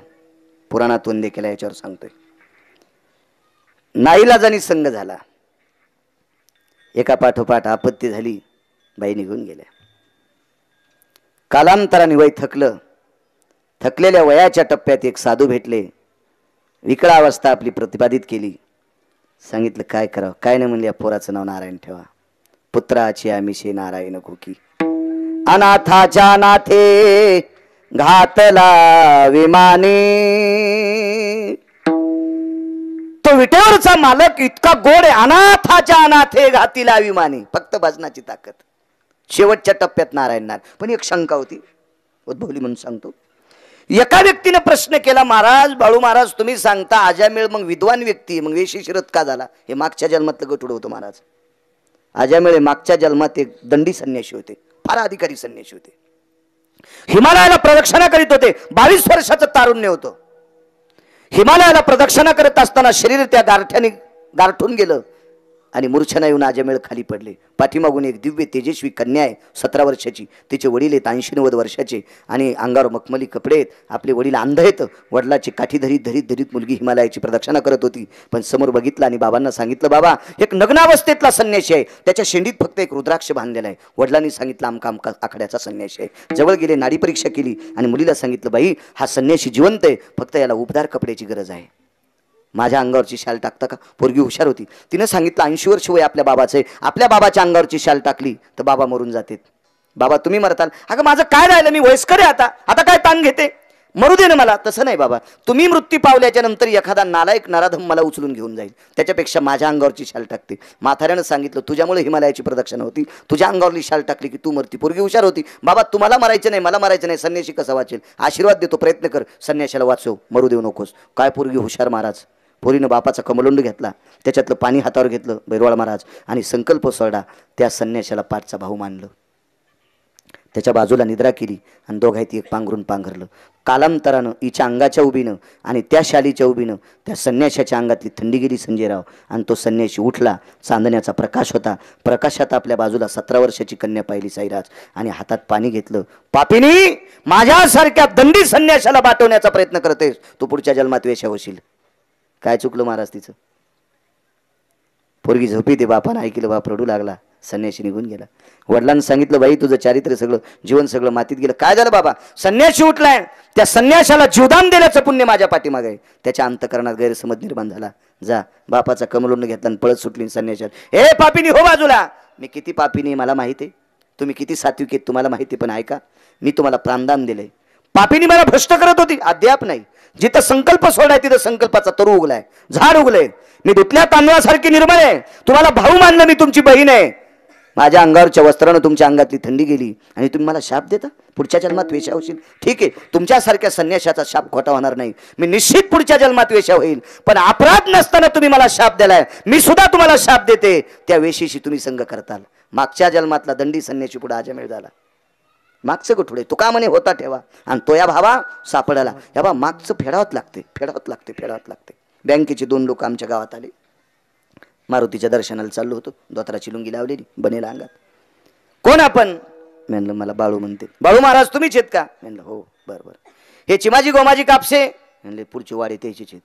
पुराणातून देखील याच्यावर सांगतोय. नाईलाजानी संग झाला. एका पाठोपाठ आपत्ती झाली. बाई निघून गेल्या. कालांतराने वय थकलं. थकलेल्या वयाच्या टप्प्यात एक साधू भेटले. विकळा अवस्था आपली प्रतिपादित केली. सांगितलं काय करावं. काय नाही म्हणले, या पोराचं नाव नारायण ठेवा. पुत्राची आमिषे नारायण खोकी. अनाथाच्या नाथे घातला विमाने. तो विटेवरचा मालक इतका गोड आहे. अनाथाच्या अनाथे घातीला विमाने. फक्त भजनाची ताकद. शेवटच्या टप्प्यात नारायण. पण एक शंका होती, उद्भवली म्हणून सांगतो. एका व्यक्तीने प्रश्न केला, महाराज बाळू महाराज तुम्ही सांगता अजामेळ मग विद्वान व्यक्ती, मग वेशी शिरत का झाला. हे मागच्या जन्मातलं गटुड होतं महाराज. अजामेळ मागच्या जन्मात एक दंडी संन्यासी होते. फार अधिकारी संन्यासी होते. हिमालयाला प्रदक्षिणा करीत होते. 22 वर्षाचं तारुण्य होतं. हिमालयाला प्रदक्षिणा करत असताना शरीर त्या गारठ्याने गारठून गेलं आणि मूर्छना येऊन अजामेळ खाली पडले. पाठीमागून एक दिव्य तेजस्वी कन्या आहे 17 वर्षाची. तिचे वडील आहेत 80-90 वर्षाचे आणि अंगावर मखमली कपडे आहेत. आपले वडील अंध आहेत. वडिलाची काठी धरीत धरीत धरीत मुलगी हिमालयाची प्रदक्षिणा करत होती. पण समोर बघितलं आणि बाबांना सांगितलं, बाबा एक नग्नावस्थेतला संन्यासी आहे, त्याच्या शेंडीत फक्त एक रुद्राक्ष बांधलेला आहे. वडिलांनी सांगितलं आमका आखाड्याचा संन्यासी आहे. जवळ गेले, नाडी परीक्षा केली आणि मुलीला सांगितलं, बाई हा संन्यासी जिवंत आहे, फक्त याला उबदार कपड्याची गरज आहे. माझ्या अंगावरची शाल टाकता का. पोरगी हुशार होती. तिने सांगितलं 80 वर्ष वय आपल्या बाबाचं आहे. आपल्या बाबाच्या अंगावरची शाल टाकली तर बाबा मरून जाते. बाबा तुम्ही मरताल. अगं माझं काय राहिलं, मी वयस्कर आहे आता काय ताण घेते, मरू दे ना मला. तसं नाही बाबा, तुम्ही मृत्यू पावल्याच्या नंतर एखादा नालायक नराधम मला उचलून घेऊन जाईल, त्याच्यापेक्षा माझ्या अंगावरची शाल टाकते. म्हाताऱ्यानं सांगितलं तुझ्यामुळे हिमालयाची प्रदक्षिणा होती, तुझ्या अंगावरली शाल टाकली की तू मरती. पोरगी हुशार होती. बाबा तुम्हाला मरायचं नाही, मला मरायचं नाही, संन्यासी कसा वाचेल. आशीर्वाद देतो, प्रयत्न कर, संन्याशाला वाचव, मरू देऊ नकोस. काय पोरगी हुशार महाराज. पोरीनं बापाचा कमलोंड घेतला, त्याच्यातलं पाणी हातावर घेतलं बैरवाळ महाराज आणि संकल्प सोडा. त्या संन्याशाला पाठचा भाऊ मानलं. त्याच्या बाजूला निद्रा केली आणि दोघांती एक पांघरून पांघरलं. कालांतरानं हिच्या अंगाच्या उभीनं आणि त्या शालीच्या उभीनं त्या संन्याशाच्या अंगातली थंडी गेली संजयराव. आणि तो संन्याशी उठला. चांदण्याचा प्रकाश होता. प्रकाशात आपल्या बाजूला 17 वर्षाची कन्या पाहिली साईराज आणि हातात पाणी घेतलं. पापिनी, माझ्यासारख्या दंडी संन्याशाला बाटवण्याचा प्रयत्न करतेस, तू पुढच्या जन्मात वेश्या होशील. काय चुकलं महाराज तिचं. पोरगी झोपी ते. बापानं ऐकलं, बाप रडू लागला. संन्याशी निघून गेला. वडिलांनी सांगितलं, बाई तुझं चारित्र्य सगळं जीवन सगळं मातीत गेलं. काय झालं बाबा. संन्याशी उठलाय, त्या संन्याशाला जीवदान देण्याचं पुण्य माझ्या पाठीमागे आहे. त्याच्या अंतकरणात गैरसमज निर्माण झाला. जा. बापाचा कमलोंड घेतला आणि पळत सुटली संन्याशाला. ए पापिनी हो बाजूला. मी किती पापिनी मला माहिती आहे, तुम्ही किती सात्विक आहेत तुम्हाला माहिती, पण ऐका मी तुम्हाला प्राणदान दिलंय. पापिनी मला भ्रष्ट करत होती, अद्याप नाही. जिथं संकल्प सोडाय तिथं संकल्पाचा तरू उगलाय, झाड उगलंय. मी धुतल्या तांदळासारखी निर्मळ आहे. तुम्हाला भाऊ मानलं, मी तुमची बहीण आहे. माझ्या अंगावरच्या वस्त्रानं तुमच्या अंगातली थंडी गेली आणि तुम्ही मला शाप देता, पुढच्या जन्मात वेश्या होशील. ठीक आहे, तुमच्यासारख्या संन्याशाचा शाप खोटा होणार नाही. मी निश्चित पुढच्या जन्मात वेश्या होईल. पण अपराध नसताना तुम्ही मला शाप दिलाय, मी सुद्धा तुम्हाला शाप देते. त्या वेशीशी तुम्ही संग करताल. मागच्या जन्मातला दंडी संन्याशी पुढे अजामेळ झाला. मागचं कुठुडे तुका म्हणे होता ठेवा आणि तो या भावा सापडाला. या बा मागचं फेडावत लागते. बँकेचे 2 लोक आमच्या गावात आले. मारुतीच्या दर्शनाला चाललो होतो. दोतराची लुंगी लावलेली, बनेला अंगात. कोण आपण. म्हणलं मला बाळू म्हणते. बाळू महाराज तुम्हीच आहेत का. म्हणलं हो. बरं. हे चिमाजी गोमाजी कापसे. म्हणले पुढची वाडी त्याचीच आहेत.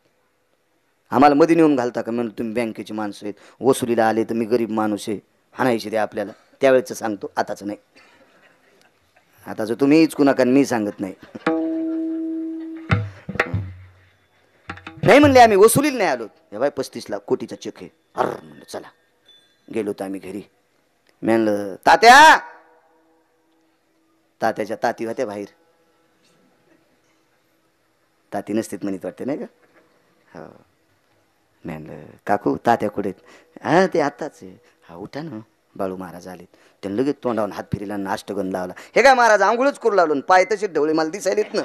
आम्हाला मध्ये नेऊन घालता का. म्हणलं तुम्ही बँकेची माणसं आहेत, वसुलीला आले तर मी गरीब माणूस आहे, हाणायचे द्या आपल्याला. त्यावेळेचं सांगतो, आताच नाही. आताच तुम्ही इचकू नका, मी सांगत नाही. नाही म्हणले आम्ही वसुलीला नाही आलो. हे बाय 35 लाख कोटीचा चेक आहे. म्हणलं चला. गेलो तर आम्ही घरी. म्हणलं तात्याच्या ताती होत्या बाहेर. ताती नसतेत म्हणत वाटते नाही का. हो. म्हणलं काकू तात्या कुठे. हा ते आताच. हा उठा ना. बाळू महाराज आले. त्यांनी लगेच तोंडावून हात फिरला, नाष्टगंध लावला. हे काय महाराज आंघोळच करू लागलो, पाय तसे ढवळे मला दिसायलेत ना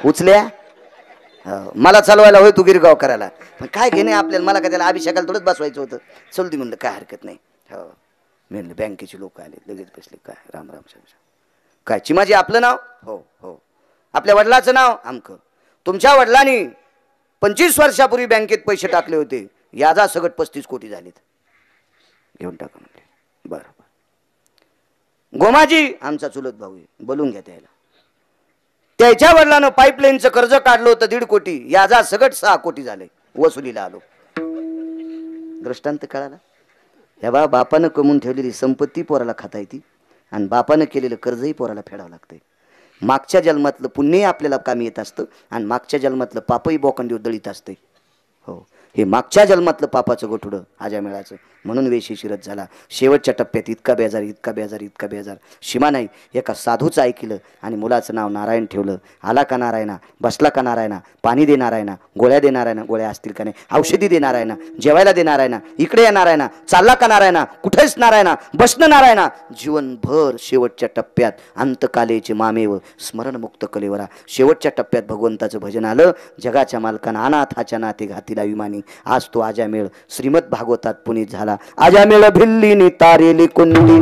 उचल्या. मला चालवायला होय तू गिरगाव करायला, पण काय घेणे आपल्याला, मला काय त्याला अभिषेकाला थोडंच बसवायचं होतं. चलती म्हणलं काय हरकत नाही. हो मी म्हणलं बँकेचे लोक आले, लगेच बसले. काय राम राम साहेब, काय चिमाजी आपलं नाव? हो हो. आपल्या वडिलाचं नाव? आमकं. तुमच्या वडिलांनी 25 वर्षापूर्वी बँकेत पैसे टाकले होते, याचा सगट 35 कोटी झालेत. घेऊन टाका म्हणले. बरोबर. गोमाजी आमचा चुलत भाऊ आहे, बोलून घ्या त्याला. त्याच्या वडिलांनं पाईपलाईनचं कर्ज काढलं होतं 1.5 कोटी, याचा सगट 6 कोटी झाले. वसुलीला आलो. दृष्टांत कळाला. ह्या बापानं कमवून ठेवलेली संपत्ती पोराला खाता येते आणि बापानं केलेलं कर्जही पोराला फेडावं लागतंय. मागच्या जन्मातलं पुण्यही आपल्याला कामी येत असतं आणि मागच्या जन्मातलं पापही बोकांडीवर दळीत असते. हो, हे मागच्या जन्मातलं पापाचं गोठुडं आजा मेळाचं, म्हणून वेशी शिरत झाला. शेवटच्या टप्प्यात इतका बेजार, इतका बेजार, इतका बेजार. शिमा नाही, एका साधूचं ऐकलं आणि मुलाचं नाव नारायण ठेवलं. आला का नारायणा, बसला का नारायणा, पाणी देणार आहे ना, गोळ्या देणार आहे ना, गोळ्या असतील का नाही, औषधी देणार आहे ना, जेवायला देणार आहे ना, इकडे येणार आहे ना, चालला का नारायणा, कुठेच नारायणा, बसणं नारायणा. जीवनभर शेवटच्या टप्प्यात अंतकालेचे मामेव स्मरणमुक्त कलेवरा. शेवटच्या टप्प्यात भगवंताचं भजन आलं. जगाच्या मालकानं अनाथाच्या नाते घातीला विमानी. आज तो आजामेळ श्रीमद भागवतात पुनीत झाला. आजामेळ भिल्लीनी तारेली कुंडी,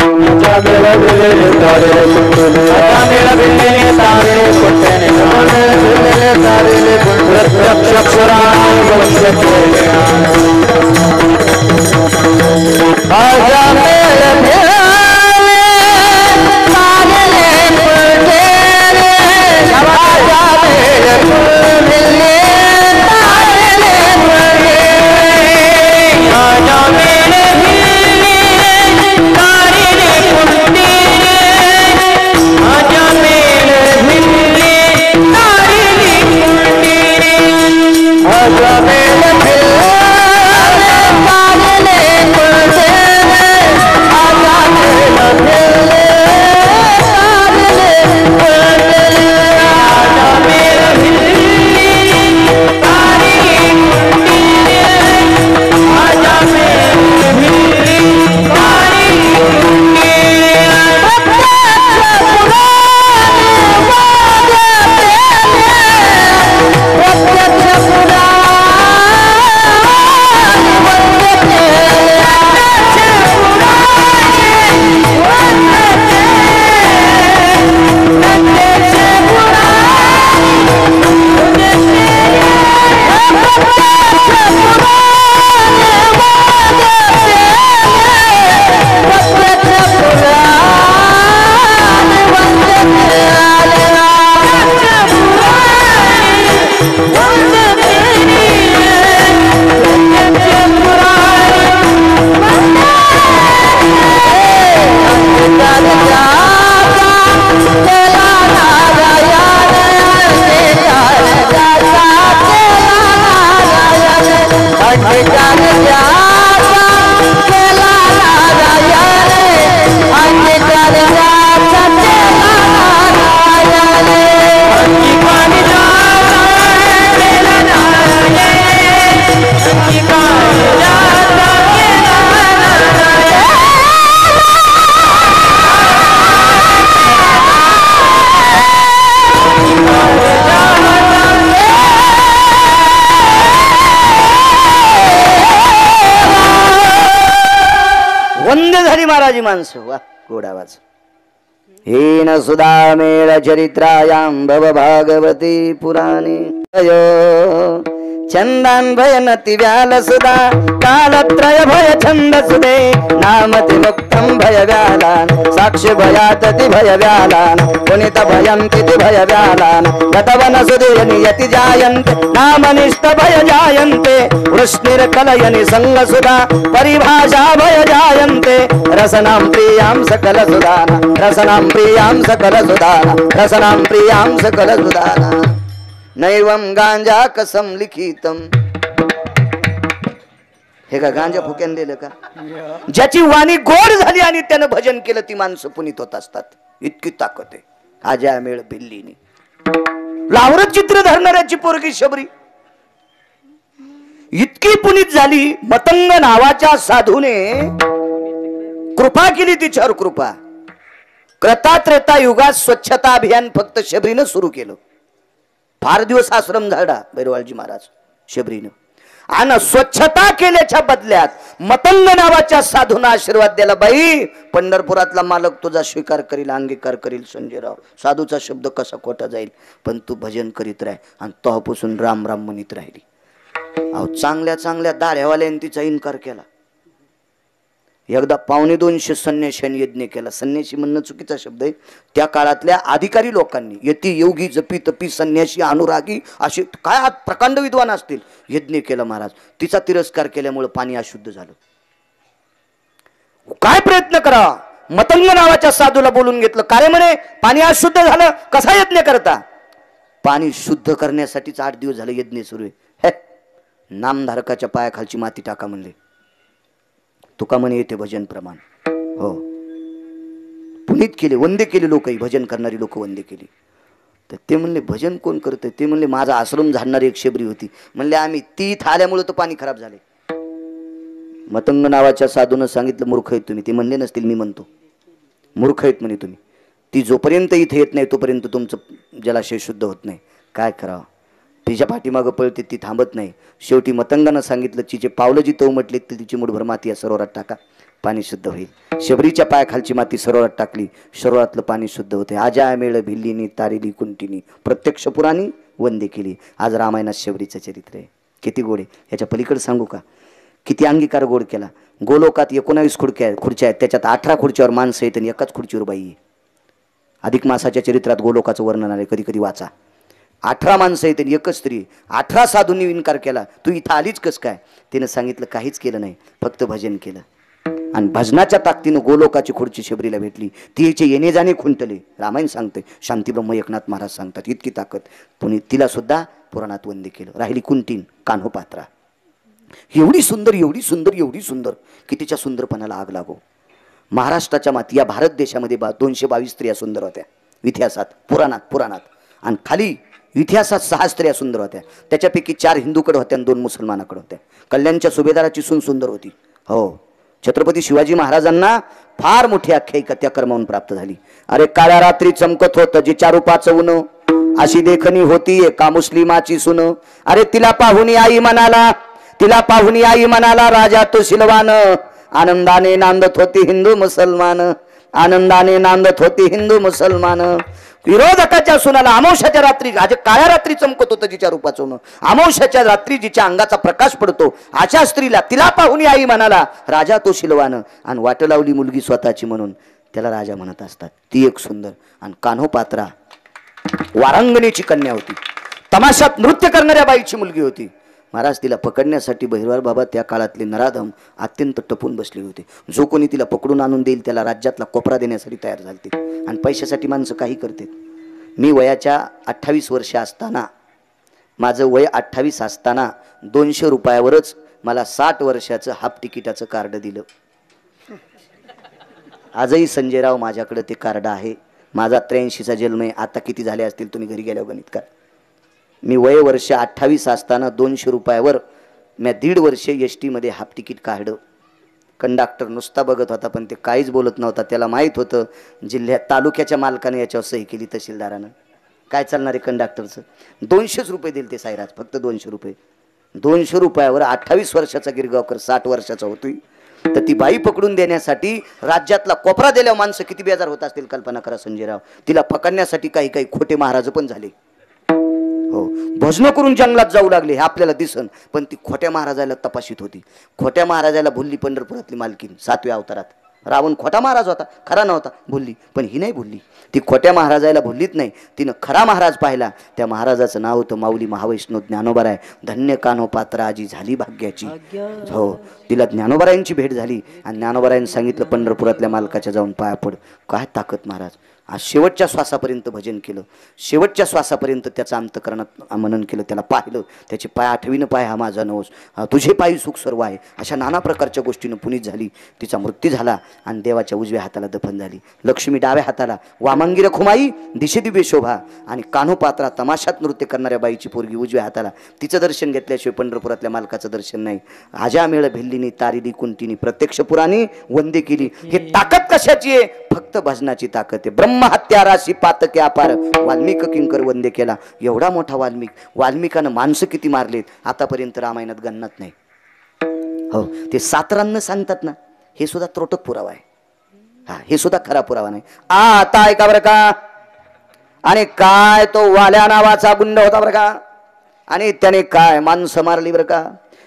महाराजी माणसं. वा गोड आवाज. हेन सुदामेळ चरित्रायां भव भागवती पुराणे छंदान भयनति व्याल सुधा कालत्रय भय छंद सुदे नामति मुक्तं भय व्यालान साक्षी भयातति भय व्यालान पुनित भयंति भय व्यालान गतवन सुदे नियति जायन्ते नामनिष्ठ भय जायन्ते वृष्णिर कलयनि संग सुधा परिभाषा भय जायन्ते रसनां प्रियां सकल सुधाना रसनां प्रियां सकल सुधाना रसनां प्रियां सकल सुधाना नैवम गांजा कसम लिखितम. हे का गांजा फुक्यान दिलं का? ज्याची वाणी गोड झाली आणि त्यानं भजन केलं ती माणसं पुनीत होत असतात. इतकी ताकद आहे आजा मेळ भिल्लीनी. लावरत चित्र धरणाऱ्याची पोरगी शबरी इतकी पुनीत झाली. मतंग नावाच्या साधूने कृपा केली तिच्यावर कृपा. कृता त्रेता युगात स्वच्छता अभियान फक्त शबरीनं सुरू केलं. फार दिवस आश्रम झाडा भैरवाळजी महाराज शबरीनं. आणि स्वच्छता केल्याच्या बदल्यात मतंग नावाच्या साधूना आशीर्वाद दिला. बाई पंढरपुरातला मालक तुझा स्वीकार करील, अंगीकार करील. संजयराव साधूचा शब्द कसा खोटा जाईल, पण तू भजन करीत राह. आणि तेव्हापासून राम राम म्हणत राहिली. अहो चांगल्या चांगल्या दाढ्यावाल्याने तिचा इन्कार केला. एकदा 250 संन्याशांनी यज्ञ केला. संन्याशी म्हणणं चुकीचा शब्द आहे. त्या काळातल्या अधिकारी लोकांनी यती योगी जपी तपी संन्यासी अनुरागी असे काय प्रकांड विद्वान असतील यज्ञ केला महाराज. तिचा तिरस्कार केल्यामुळे पाणी अशुद्ध झालं. काय प्रयत्न करावा. मतंग नावाच्या साधूला बोलून घेतलं. काय म्हणे पाणी अशुद्ध झालं, कसा यज्ञ करता. पाणी शुद्ध करण्यासाठीच 8 दिवस झाले यज्ञ सुरू आहे. नामधारकाच्या पायाखालची माती टाका म्हणले. तुका म्हणे येते भजन प्रमाण. हो पुनीत केले, वंदे केले. लोकही भजन करणारी लोक वंदे केली. तर ते म्हणले भजन कोण करते. ते म्हणले माझा आश्रम झाडणारी एक शबरी होती. म्हणले आम्ही ती इथं आल्यामुळे तर पाणी खराब झाले. मतंग नावाच्या साधूनं सांगितलं मूर्ख आहेत तुम्ही. ते म्हणले नसतील मी म्हणतो मूर्ख आहेत म्हणे तुम्ही. ती जोपर्यंत इथे येत नाही तोपर्यंत तुमचं जलाशय शुद्ध होत नाही. काय करावं. तिच्या पाठीमागं पळते, ती थांबत नाही. शेवटी मतंगानं सांगितलं तिचे पावलं जिथं उमटले तर तिची मुठभर माती या सरोवरात टाका, पाणी शुद्ध होईल. शबरीच्या पायाखालची माती सरोवरात टाकली. सरोवरातलं पाणी शुद्ध होते. आजा मेळ भिल्लीनी तारिली कुंटीनी प्रत्यक्ष पुराणी वंदे केली. आज रामायणात शबरीचं चरित्र आहे. किती गोड आहे. ह्याच्या पलीकडे सांगू का. किती अंगीकार गोड केला. गोलोकात 19 खुर्च्या आहेत. त्याच्यात 18 खुर्च्यावर माणसं आहेत आणि एकाच खुर्चीवर बाई आहे. अधिक मासाच्या चरित्रात गोलोकाचं वर्णन आले. कधी कधी वाचा. 18 माणसं आहेत आणि एकच स्त्री. 18 साधूंनी इन्कार केला. तू इथं आलीच कस काय. तिनं सांगितलं काहीच केलं नाही, फक्त भजन केलं. आणि भजनाच्या ताकदीनं गोलोकाची खुर्ची शबरीला भेटली. तिचे येणे जाणे खुंटले. रामायण सांगते. शांतीब्रह्म एकनाथ महाराज सांगतात. इतकी ताकद. पुणे तिला सुद्धा पुराणात वंदे केलं. राहिली कुंटीन कान्होपात्रा. एवढी सुंदर एवढी सुंदर एवढी सुंदर की तिच्या सुंदरपणाला आग लागो. महाराष्ट्राच्या माती या भारत देशामध्ये 222 स्त्रिया सुंदर होत्या इतिहासात पुराणात. आणि खाली इतिहासात 6 स्त्रिया सुंदर होत्या. त्याच्यापैकी 4 हिंदूकडे होत्या आणि 2 मुसलमानाकडे होत्या. कल्याणच्या सुभेदाराची सून सुंदर होती. हो छत्रपती शिवाजी महाराजांना फार मोठी आख्यायिका त्या कर्मावून प्राप्त झाली. अरे काळ्या रात्री चमकत होतं जिच्या रूपाचं ऊन, अशी देखणी होती एका मुस्लिमाची सून. अरे तिला पाहुणी आई म्हणाला राजा तो शिलवान. आनंदाने नांदत होती हिंदू मुसलमान. विरोधकाच्या सुनाला अमावस्याच्या रात्री काळ्या रात्री चमकत होतं जिच्या रूपाचं, अमावस्याच्या रात्री जिच्या अंगाचा प्रकाश पडतो अशा स्त्रीला तिला पाहुणी आई म्हणाला राजा तो शिलवान. आणि वाट लावली मुलगी स्वतःची म्हणून त्याला राजा म्हणत असतात. ती एक सुंदर. आणि कान्होपात्रा वारांगणीची कन्या होती. तमाशात नृत्य करणाऱ्या बाईची मुलगी होती. महाराज तिला पकडण्यासाठी बहिरवार बाबा त्या काळातले नराधम अत्यंत टपून बसले होते. जो कोणी तिला पकडून आणून देईल त्याला राज्यातला कोपरा देण्यासाठी तयार झाले. आणि पैशासाठी माणसं काही करते. मी वयाच्या 28 वर्ष असताना, माझं वय 28 असताना 200 रुपयावरच मला 60 वर्षाचं हाफ तिकिटाचं कार्ड दिलं. आजही संजयराव माझ्याकडे ते कार्ड आहे. माझा 83चा जन्म आहे. आता किती झाले असतील तुम्ही घरी गेल्यावर गणित करा. मी वय वर्ष 28 असताना 200 रुपयावर मी 1.5 वर्ष एसटी मध्ये हाफ तिकीट काढलं. कंडक्टर नुसता बघत होता पण ते काहीच बोलत नव्हता. त्याला माहीत होतं जिल्ह्यात तालुक्याच्या मालकाने याच्यावर सही केली तहसीलदारानं. काय चालणार आहे कंडक्टरचं. 200 रुपये दिले ते साईराज, फक्त 200 रुपये. 200 रुपयावर 28 वर्षाचा गिरगावकर 60 वर्षाचा होतोय. तर ती बाई पकडून देण्यासाठी राज्यातला कोपरा दिल्यावर माणसं किती बेजार होत असतील कल्पना करा संजयराव. तिला पकडण्यासाठी काही काही खोटे महाराज पण झाले. हो भजन करून जंगलात जाऊ लागले हे आपल्याला दिसन. पण ती खोट्या महाराजाला तपासित होती. खोट्या महाराजाला भुलली पंढरपुरातली मालकीन 7व्या अवतारात. रावण खोटा महाराज होता, खरा नव्हता, भुलली. पण ही नाही भुलली. ती खोट्या महाराजाला भुललीत नाही. तिनं खरा महाराज पाहिला. त्या महाराजाचं नाव होतं माऊली महावैष्णव ज्ञानोबाराय. धन्य कान्होपात्रा आजी झाली भाग्याची. हो तिला ज्ञानोबारायांची भेट झाली आणि ज्ञानोबारायांनी सांगितलं पंढरपुरातल्या मालकाच्या जाऊन पाया पड. काय ताकद महाराज. आज शेवटच्या श्वासापर्यंत भजन केलं, शेवटच्या श्वासापर्यंत त्याचं अंतकरणात मनन केलं, त्याला पाहिलं, त्याचे पाय आठवीनं पाय हा माझा नवस, तुझे पायी सुख सर्व आहे, अशा नाना प्रकारच्या गोष्टीनं पुनीत झाली. तिचा मृत्यू झाला आणि देवाच्या उजव्या हाताला दफन झाली. लक्ष्मी डाव्या हाताला, वामांगी रखुमाई दिशे दिव्य शोभा, आणि कान्होपात्रा तमाशात नृत्य करणाऱ्या बाईची पोरगी उजव्या हाताला. तिचं दर्शन घेतल्याशिवाय पंढरपुरातल्या मालकाचं दर्शन नाही. आजा मेळ भिल्लीनी तारिली कुंतीनी प्रत्यक्ष पुराणी वंदे केली. हे ताकद कशाची आहे? फक्त भजनाची ताकद आहे. ब्रह्महत्याराशी पातके अपार, वाल्मिक किंकर वंदे केला. एवढा मोठा वाल्मिकानं माणसं किती मारलेत आतापर्यंत रामायणात गणनात नाही. हो, ते सातरांना सांगतात ना, हे सुद्धा त्रोटक पुरावा आहे. हा, हे सुद्धा खरा पुरावा नाही. आता ऐका बरं का. आणि काय तो वाल्या नावाचा गुंड होता बरं का, आणि त्याने काय माणसं मारली बरं का.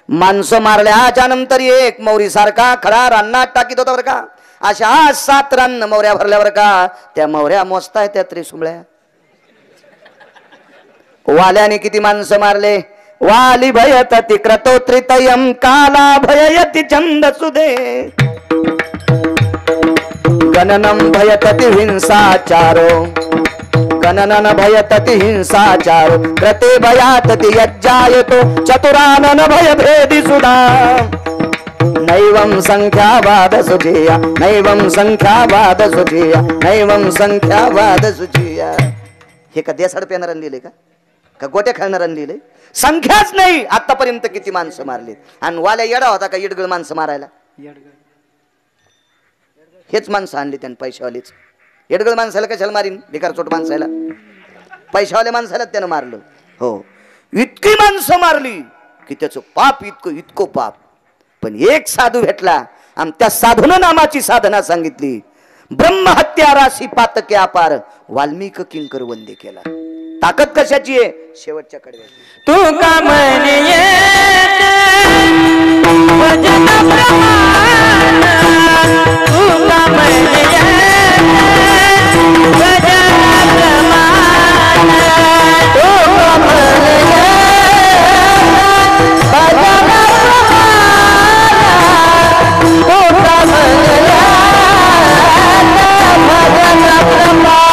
माणसं मारल्याच्या नंतर एक मौरी सारखा खडा रानात टाकीत होता बरं का. अशा 7 रान मौऱ्या भरल्यावर का त्या मौऱ्या मोजताय त्या त्रिसुंबळ्या. वाल्याने किती माणसं मारले. वाली भयतति क्रतोत्रितयं काला भययति छंदसुदे गणनं भयतति हिंसाचारो गणनं भयतति हिंसाचारो कृते भयातति यज्जायतो चतुरानन भयभेदि सुधा नैवं संख्यावाद सुजेया नैवं संख्यावाद सुजेया नैवं संख्यावाद सुजेया. हे का देसाड पेनारांनी लिहिले का गोट्या खेळणाऱ्यांनी लिहिले? संख्याच नाही. आतापर्यंत किती माणसं मारलीत. आणि वाल्या येडा होता का इडगळ माणसं मारायला? हेच माणसं आणली त्यांनी, पैशावालीच. येडगळ माणसाला कशाला मारीन? भिकार चोट माणसाला, पैशावाल्या माणसाला त्यानं मारलं. हो, इतकी माणसं मारली की त्याचं पाप इतकं पाप. पण एक साधू भेटला आणि त्या साधूनं नामाची साधना सांगितली. ब्रह्महत्याराशी पातके अपार, वाल्मिक किंकर वंदे केला. ताकद कशाची आहे? शेवटच्या कडव्याची. तू का म्हणे भजन प्रमाण, तू का म्हणे भजन प्रमाण, तू का म्हणे भजन प्रमाण, तू का म्हणे भजन प्रमाण.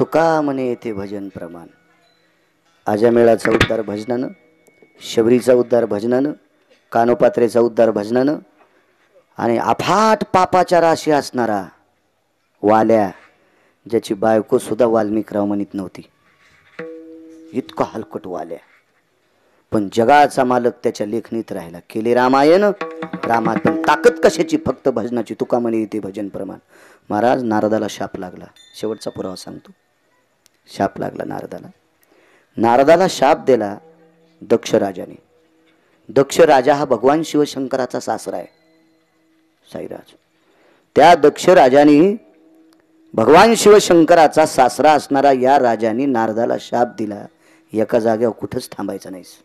तुका म्हणे येथे भजन प्रमाण. आजामेळाचा उद्धार भजनानं, शबरीचा उद्धार भजनानं, कानोपात्रेचा उद्धार भजनानं आणि अफाट पापाच्या राशी असणारा वाल्या, ज्याची बायको सुद्धा वाल्मिकराव म्हणत नव्हती, इतका हलकट वाल्या, पण जगाचा मालक त्याच्या लेखणीत राहिला. केले रामायण, रामात पण ताकद कशाची, फक्त भजनाची. तुका म्हणे येते भजन प्रमाण. महाराज नारदाला शाप लागला. शेवटचा पुरावा सांगतो. शाप लागला नारदाला. नारदाला शाप दिला दक्ष राजाने. दक्ष राजा हा भगवान शिवशंकराचा सासरा आहे, साईराज. त्या दक्ष राजाने, भगवान शिवशंकराचा सासरा असणारा या राजाने नारदाला शाप दिला, एका जागेवर कुठंच थांबायचं नाहीस.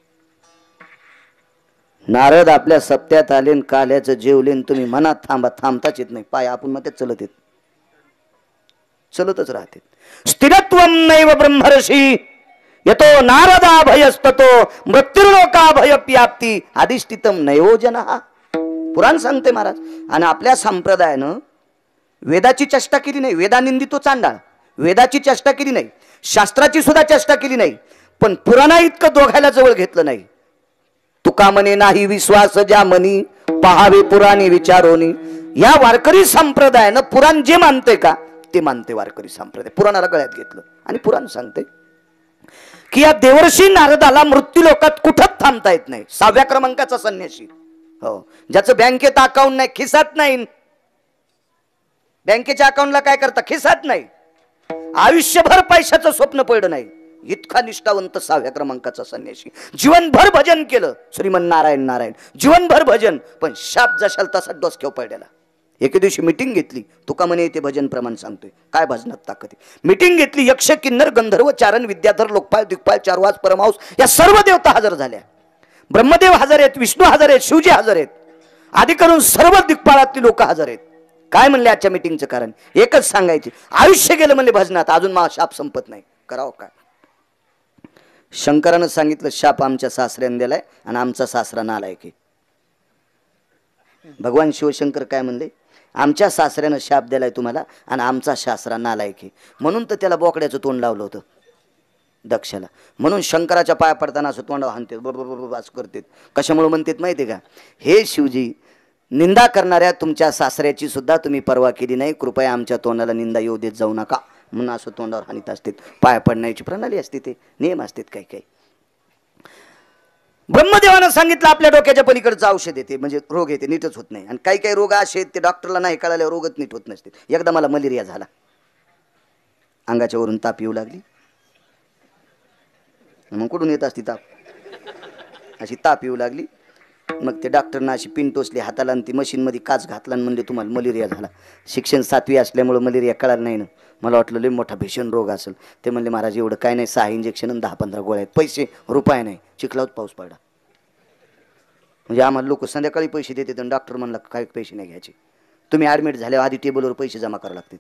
नारद आपल्या सप्त्यात आले, काल्याचं जेवलेन, तुम्ही मनात थांबा, थांबताच येत नाही. पाय आपण मध्ये चलत येत, चलतच राहते. स्थिरत्वम नैव ब्रह्मर्षी यतो नारदा भयस्ततो मृत्युलोका भयप्याप्ती अधिष्ठितम नैवोजनः. पुराण सांगते महाराज. आणि आपल्या संप्रदायानं वेदाची चेष्टा केली नाही. वेदानिंदी तो चांडाळ. वेदाची चेष्टा केली नाही, शास्त्राची सुद्धा चेष्टा केली नाही, पण पुराणा इतकं दोघायला जवळ घेतलं नाही. तुका म्हणे नाही विश्वास ज्या मनी, पहावे पुराणी विचारोनी. या वारकरी संप्रदायानं पुराण जे मानते का ते मानते वारकरी संप्रदाय. पुराणाला गळ्यात घेतलं आणि पुराण सांगते की या देवर्षी नारदाला मृत्यू लोकात कुठंच थांबता येत नाही. 6व्या क्रमांकाचा संन्यासी, हो, ज्याचं बँकेत अकाउंट नाही, खिसात नाही. बँकेच्या अकाउंटला काय करता, खिसात नाही. आयुष्यभर पैशाचं स्वप्न पडलं नाही, इतका निष्ठावंत 6व्या क्रमांकाचा संन्यासी. जीवनभर भजन केलं, श्रीमन नारायण नारायण, जीवनभर भजन, पण शाप जशाल तसा डोसक्यावर पडलेला. एके दिवशी मिटिंग घेतली. तुका म्हणे येते भजन प्रमाण सांगतोय, काय भजनात ताकद आहे. मिटिंग घेतली. यक्ष, किन्नर, गंधर्व, चारण, विद्याधर, लोकपाल, दिग्पाल, चारवास, परमहंस या सर्व देवता हजर झाल्या. ब्रह्मदेव हजर आहेत, विष्णू हजर आहेत, शिवजी हजर आहेत, आधी करून सर्व दिग्पाळातली लोक हजर आहेत. काय म्हणले आजच्या मिटिंगचं कारण, एकच सांगायचे, आयुष्य गेलं म्हणले भजनात, अजून माझा शाप संपत नाही, करावं काय. शंकरानं सांगितलं शाप आमच्या सासऱ्याने दिलाय आणि आमचा सासरा नालायक आहे. भगवान शिवशंकर काय म्हणले, आमच्या सासऱ्यानं शाप दिलाय तुम्हाला आणि आमचा सासरा नालायक आहे. म्हणून तर त्याला बोकड्याचं तोंड लावलं होतं दक्षाला. म्हणून शंकराच्या पाया पडताना असं तोंडावर हाणतात, बरोबर असं करतात. कशामुळे म्हणतात माहिती का, हे शिवजी, निंदा करणाऱ्या तुमच्या सासऱ्याची सुद्धा तुम्ही पर्वा केली नाही, कृपया आमच्या तोंडाला निंदा येऊ देत जाऊ नका, म्हणून असं तोंडावर हानीत असतात. पाया पडण्याची प्रणाली असते, ते नियम असतात काही काही. ब्रह्मदेवानं सांगितलं आपल्या डोक्याच्या पलीकडचं औषध येते, म्हणजे रोग येते, नीटच होत नाही. आणि काही काही रोग असे आहेत ते डॉक्टरला नाही कळाले, रोगच नीट होत नसते. एकदा मला मलेरिया झाला, अंगाच्या वरून ताप येऊ लागली. मग कुठून येत असती ताप, अशी ताप येऊ लागली. मग ते डॉक्टरनं अशी पिन टोचली हाताला आणि ती मशीनमध्ये काच घातला आणि म्हणले तुम्हाला मलेरिया झाला. शिक्षण 7वी असल्यामुळे मलेरिया कळालं नाही ना. मला वाटलं लय मोठा भीषण रोग असेल. ते म्हणले महाराज एवढं काय नाही, 6 इंजेक्शन आणि 10-15 गोळ्या आहेत, पैसे रुपये नाही. चिखलावत पाऊस पडला. म्हणजे आम्हाला लोक संध्याकाळी पैसे देतात आणि डॉक्टर म्हणला काही पैसे नाही घ्यायचे, तुम्ही ॲडमिट झाल्यावर आधी टेबलवर पैसे जमा करावे लागतात.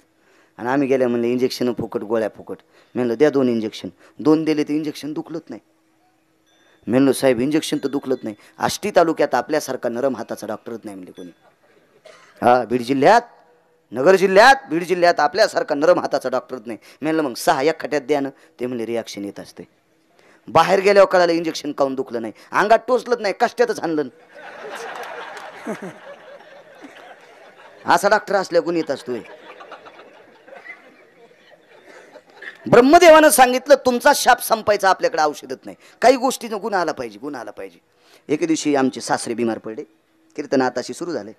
आणि आम्ही गेल्या म्हणले इंजेक्शन फुकट, गोळ्या फुकट. म्हणलं द्या 2 इंजेक्शन. 2 दिले ते इंजेक्शन दुखलत नाही. म्हणलो साहेब इंजेक्शन तर दुखलत नाही. आष्टी तालुक्यात आपल्यासारखा नरम हाताचा डॉक्टरच नाही म्हणले कोणी. हा, बीड जिल्ह्यात, नगर जिल्ह्यात, बीड जिल्ह्यात आपल्यासारखा नरम हाताचा डॉक्टरच नाही. म्हणलं मग 6 एक खट्यात द्या ना. ते म्हणले रिॲक्शन येत असते. बाहेर गेल्यावर कळालं इंजेक्शन काऊन दुखलं नाही, अंगात टोचलत नाही, कष्टातच आणलं. असा डॉक्टर असल्या कोणी येत असतोय. ब्रह्मदेवानं सांगितलं तुमचा शाप संपायचा, आपल्याकडे औषधच नाही. काही गोष्टीनं गुण आला पाहिजे, गुण आला पाहिजे. एके दिवशी आमचे सासरे बिमार पडले. कीर्तन आताशी सुरू झाले.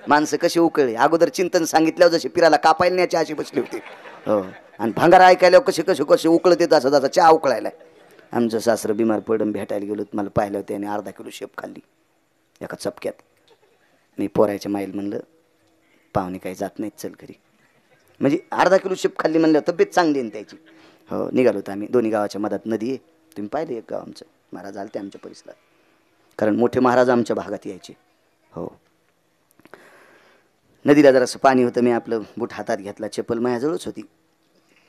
माणसं कशी उकळले. अगोदर चिंतन सांगितल्यावर जसे पिराला कापायला न्यायचे अशी बसली होती, हो. आणि भांगारा ऐकायल्यावर कसे कसे कसे उकळत येत असं जसा चहा उकळायला. आमचं सासरं बिमार पडून भेटायला गेलो. मला पाहिलं होतं त्याने अर्धा किलो शेप खाल्ली एका चपक्यात. मी पोरायच्या माईल म्हणलं पाहुणे काही जात नाहीत, चल घरी. म्हणजे अर्धा किलो शेप खाल्ली म्हणलं तब्येत चांगली आहे त्याची. हो, निघालो होतो आम्ही. दोन्ही गावाच्या मधात नदी आहे, तुम्ही पाहिलं एक गाव आमचं. महाराज आले ते आमच्या परिसरात, कारण मोठे महाराज आमच्या भागात यायचे. हो, नदीला जरासं पाणी होतं. मी आपलं बूट हातात घेतला, चप्पल माझ्याजवळच होती,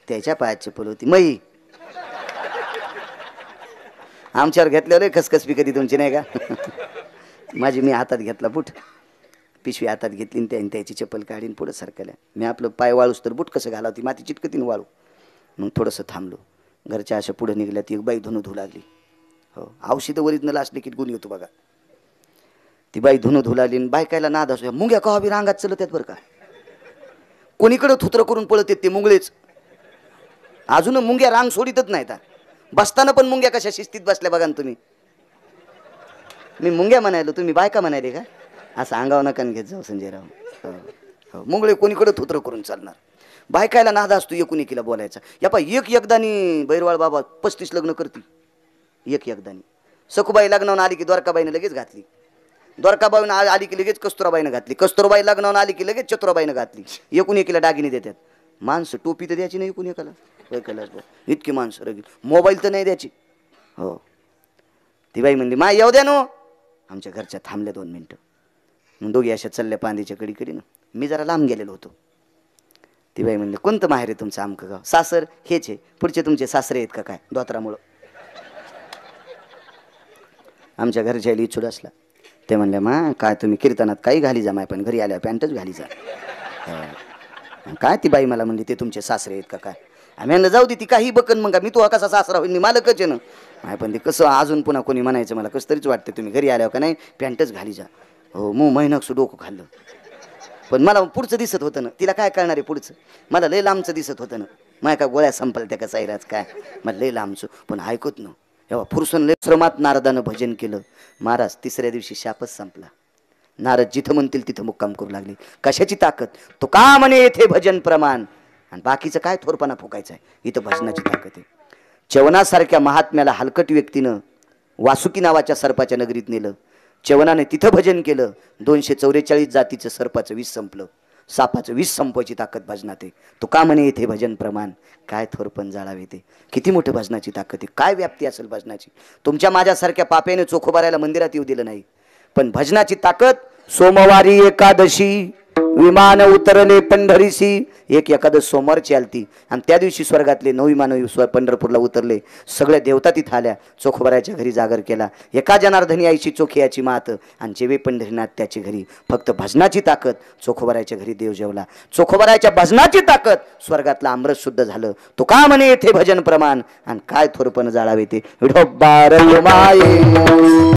त्याच्या पायात चप्पल होती. मई आमच्यावर घेतल्यावर खसखस बी कधी तुमची नाही का. माझी मी हातात घेतला बूट, पिशवी हातात घेतली आणि त्याची चप्पल काढीन पुढं सरकल्या. मी आपलं पाय वाळूस तर बूट कसं घालावती, माती चिटकतीन वाळू. मग थोडंसं थांबलो. घरच्या अशा पुढे निघल्या, ती एक बाई धुणं धुऊ लागली. हो, औषधं ओरिजिनल असले की गुण येतो बघा. ती बाई धुणं धुऊ लागली आणि बायकायला नाद असू, मुंग्या कवा बी रांगात चलत आहेत बरं का. कोणीकडं थुत्र करून पळत येत ते मुंगळेच. अजून मुंग्या रांग सोडितच नाहीत. बसताना पण मुंग्या कशा शिस्तीत बसल्या बघा ना तुम्ही. मी मुंग्या म्हणायलो, तुम्ही बायका म्हणायले का? असं अंगावर नका घेत जाऊ संजयराव. हो हो, मुंगळे कोणीकडे थुत्र करून चालणार. बायकायला नाद असतो एकुणीकीला बोलायचा. या पा एकदानी बैरवाळ बाबा 35 लग्न करती एकदानी. सखुबाई लग्नावून आली की द्वारकाबाईने लगेच घातली. द्वारकाबाईनं आली की लगेच कस्तुराबाईनं घातली. कस्तुराबाई लग्नावून आली की लगेच चतुराबाईनं घातली. एकुणीकीला दागिने देतात. माणसं टोपी तर द्यायची नाही एकुणीकाला. इतकी माणसं रगील. मोबाईल तर नाही द्यायची. हो, ती बाई म्हणली मा येऊ द्या नो. आमच्या घरच्या थांबल्या 2 मिनटं. मग दोघी अशा चालल्या पांदीच्या कडीकडीनं. मी जरा लांब गेलेलो होतो. ती बाई म्हणली कोणतं माहेर आहे तुमचं? आमकं गाव. सासर हेच आहे. पुढचे तुमचे सासरे आहेत का काय धोत्रामुळं? आमच्या घरच्या इच्छुड असला. ते म्हणले मा काय तुम्ही कीर्तनात काही घाली जा, माय पण घरी आल्या पॅन्टच घाली जा. काय ती बाई मला म्हणली ते तुमचे सासरे आहेत का काय? आम्ही म्हणलं जाऊ दे, ती काही बकन मग मी तो कसा सासरा होईल, मी मालकच आहे ना. माय पण ते कसं अजून पुन्हा कोणी म्हणायचं मला कसं तरीच वाटतं, तुम्ही घरी आल्यावर का नाही पॅन्टच घाली जा. हो, मग महिनाक डोकं खाल्लं. पण मला पुढचं दिसत होतं ना. तिला काय कळणार आहे पुढचं? मला लय लांबचं दिसत होतं ना. माय का गोळ्या संपल्या त्या का साईराज काय, मला लय लांबचं. पण ऐकत ना एव्हा फुरसून लय श्रमात नारदानं भजन केलं. महाराज 3ऱ्या दिवशी शापच संपला. नारद जिथं म्हणतील तिथं मुक्काम करू लागले. कशाची ताकद? तो का म्हणे येथे भजन प्रमाण. आणि बाकीचं काय थोरपणा फुकायचं आहे. इथं भजनाची ताकद आहे. च्यवनासारख्या महात्म्याला हलकट व्यक्तीनं वासुकी नावाच्या सर्पाच्या नगरीत नेलं. च्यवनाने तिथं भजन केलं. 244 जातीचं सर्पाचं विष संपलं. सापाचं विष संपवायची ताकद भजनात आहे. तो का म्हणे येथे भजन प्रमाण. काय थोरपण जाळावे ते. किती मोठं भजनाची ताकद आहे. काय व्याप्ती असेल भजनाची. तुमच्या माझ्यासारख्या पाप्याने चोखोबारायला मंदिरात येऊ दिलं नाही. पण भजनाची ताकद. सोमवारी एकादशी विमान उतरले पंढरीसी. एक एकादश सोमवारची आलती आणि त्या दिवशी स्वर्गातले 9 विमान पंढरपूरला उतरले. सगळ्या देवता तिथं आल्या. चोखोबाराच्या घरी जागर केला. एका जनार्दनी आईची चोखियाची मात आणि जेवे पंढरीनाथ त्याची घरी. फक्त भजनाची ताकद. चोखोबाराच्या घरी देव जेवला. चोखोबाराच्या भजनाची ताकद. स्वर्गातला अमृत शुद्ध झालं. तो का म्हणे येथे भजन प्रमाण. आणि काय थोरपण जाळावे ते. विठोबा रखुमाई.